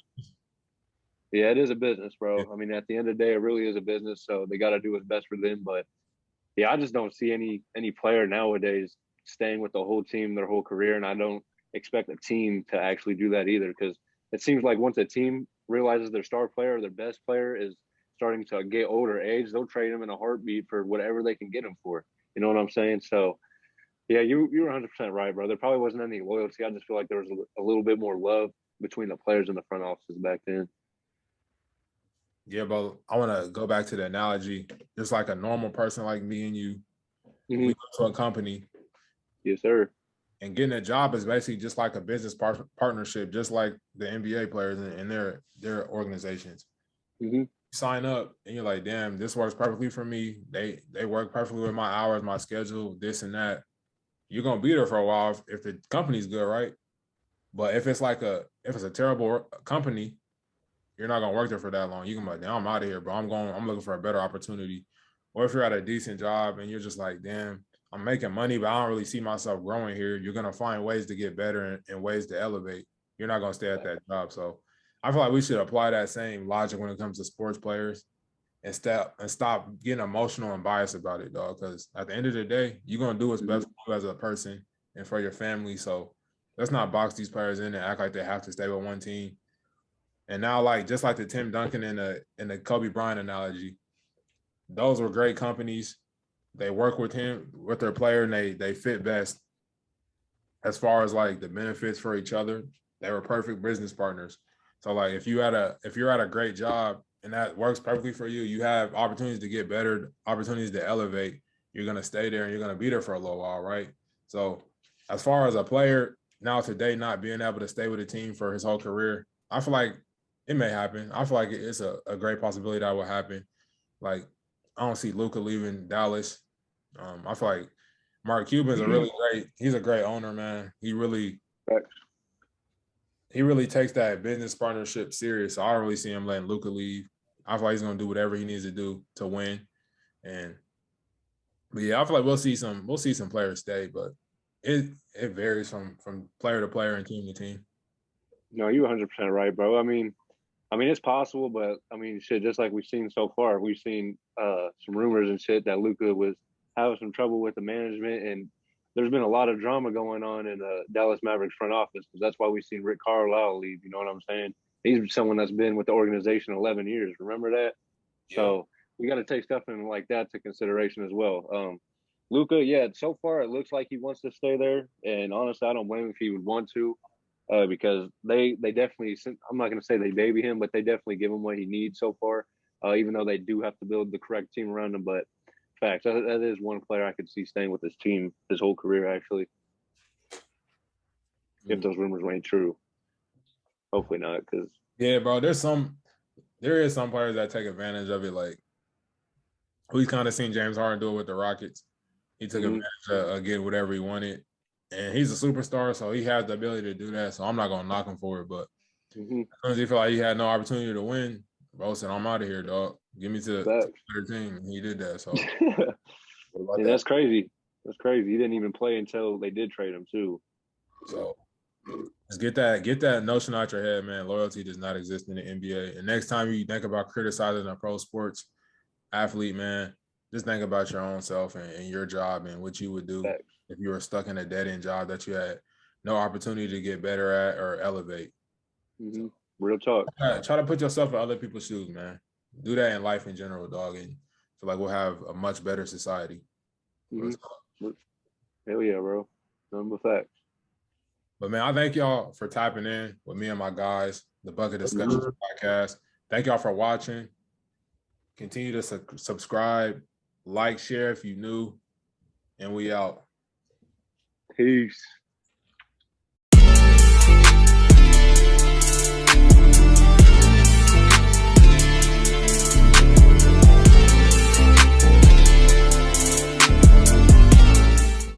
yeah, it is a business, bro. I mean, at the end of the day, it really is a business. So they got to do what's best for them. But yeah, I just don't see any player nowadays staying with the whole team their whole career, and I don't expect a team to actually do that either. Because it seems like once a team realizes their star player, their best player is starting to get older age, they'll trade him in a heartbeat for whatever they can get him for. You know what I'm saying? So yeah, you were 100% right, bro. There probably wasn't any loyalty. I just feel like there was a little bit more love between the players and the front offices back then. Yeah, but I want to go back to the analogy. Just like a normal person like me and you, we go to a company. Yes, sir. And getting a job is basically just like a business partnership, just like the NBA players and their organizations. You sign up and you're like, damn, this works perfectly for me. They work perfectly with my hours, my schedule, this and that. You're gonna be there for a while if the company's good, right? But if it's a terrible company, you're not gonna work there for that long. You're gonna be like, damn, I'm out of here, bro. I'm looking for a better opportunity. Or if you're at a decent job and you're just like, damn, I'm making money, but I don't really see myself growing here. You're gonna find ways to get better and ways to elevate. You're not gonna stay at that job. So I feel like we should apply that same logic when it comes to sports players and stop getting emotional and biased about it, dog. Because at the end of the day, you're gonna do what's best for you as a person and for your family. So let's not box these players in and act like they have to stay with one team. And now, like just like the Tim Duncan and the Kobe Bryant analogy, those were great companies. They work with their player, and they fit best as far as like the benefits for each other. They were perfect business partners. So like if you're at a great job and that works perfectly for you, you have opportunities to get better, opportunities to elevate. You're gonna stay there and you're gonna be there for a little while, right? So as far as a player now today not being able to stay with a team for his whole career, I feel like it may happen. I feel like it's a great possibility that will happen. Like I don't see Luka leaving Dallas. I feel like Mark Cuban's he's a great owner, man. He really takes that business partnership serious. So I don't really see him letting Luka leave. I feel like he's gonna do whatever he needs to do to win. But yeah, I feel like we'll see some players stay, but it varies from player to player and team to team. No, you're 100% right, bro. I mean, it's possible, but I mean, shit. Just like we've seen so far, we've seen some rumors and shit that Luka was having some trouble with the management, and there's been a lot of drama going on in the Dallas Mavericks front office because that's why we've seen Rick Carlisle leave. You know what I'm saying? He's someone that's been with the organization 11 years. Remember that? Yeah. So we got to take stuff in like that to consideration as well. Luka, yeah, so far it looks like he wants to stay there, and honestly, I don't blame him if he would want to. Because they definitely, I'm not going to say they baby him, but they definitely give him what he needs so far, even though they do have to build the correct team around him. But facts, that is one player I could see staying with this team his whole career, actually, if those rumors ain't true. Hopefully not, because yeah, bro, there is some players that take advantage of it. Like we kind of seen James Harden do it with the Rockets. He took advantage of getting whatever he wanted. And he's a superstar, so he has the ability to do that. So I'm not gonna knock him for it. But as soon as he felt like he had no opportunity to win, bro said, "I'm out of here, dog. Give me to a better team." And he did that. So yeah, that's crazy. That's crazy. He didn't even play until they did trade him too. So just get that notion out your head, man. Loyalty does not exist in the NBA. And next time you think about criticizing a pro sports athlete, man, just think about your own self and your job and what you would do if you were stuck in a dead-end job that you had no opportunity to get better at or elevate. So, real talk. Try to put yourself in other people's shoes, man. Do that in life in general, dog, and feel like we'll have a much better society. Hell yeah, bro. Nothing but facts. But, man, I thank y'all for tapping in with me and my guys, the Bucket Discussions podcast. Thank y'all for watching. Continue to subscribe, like, share if you new, and we out. Peace.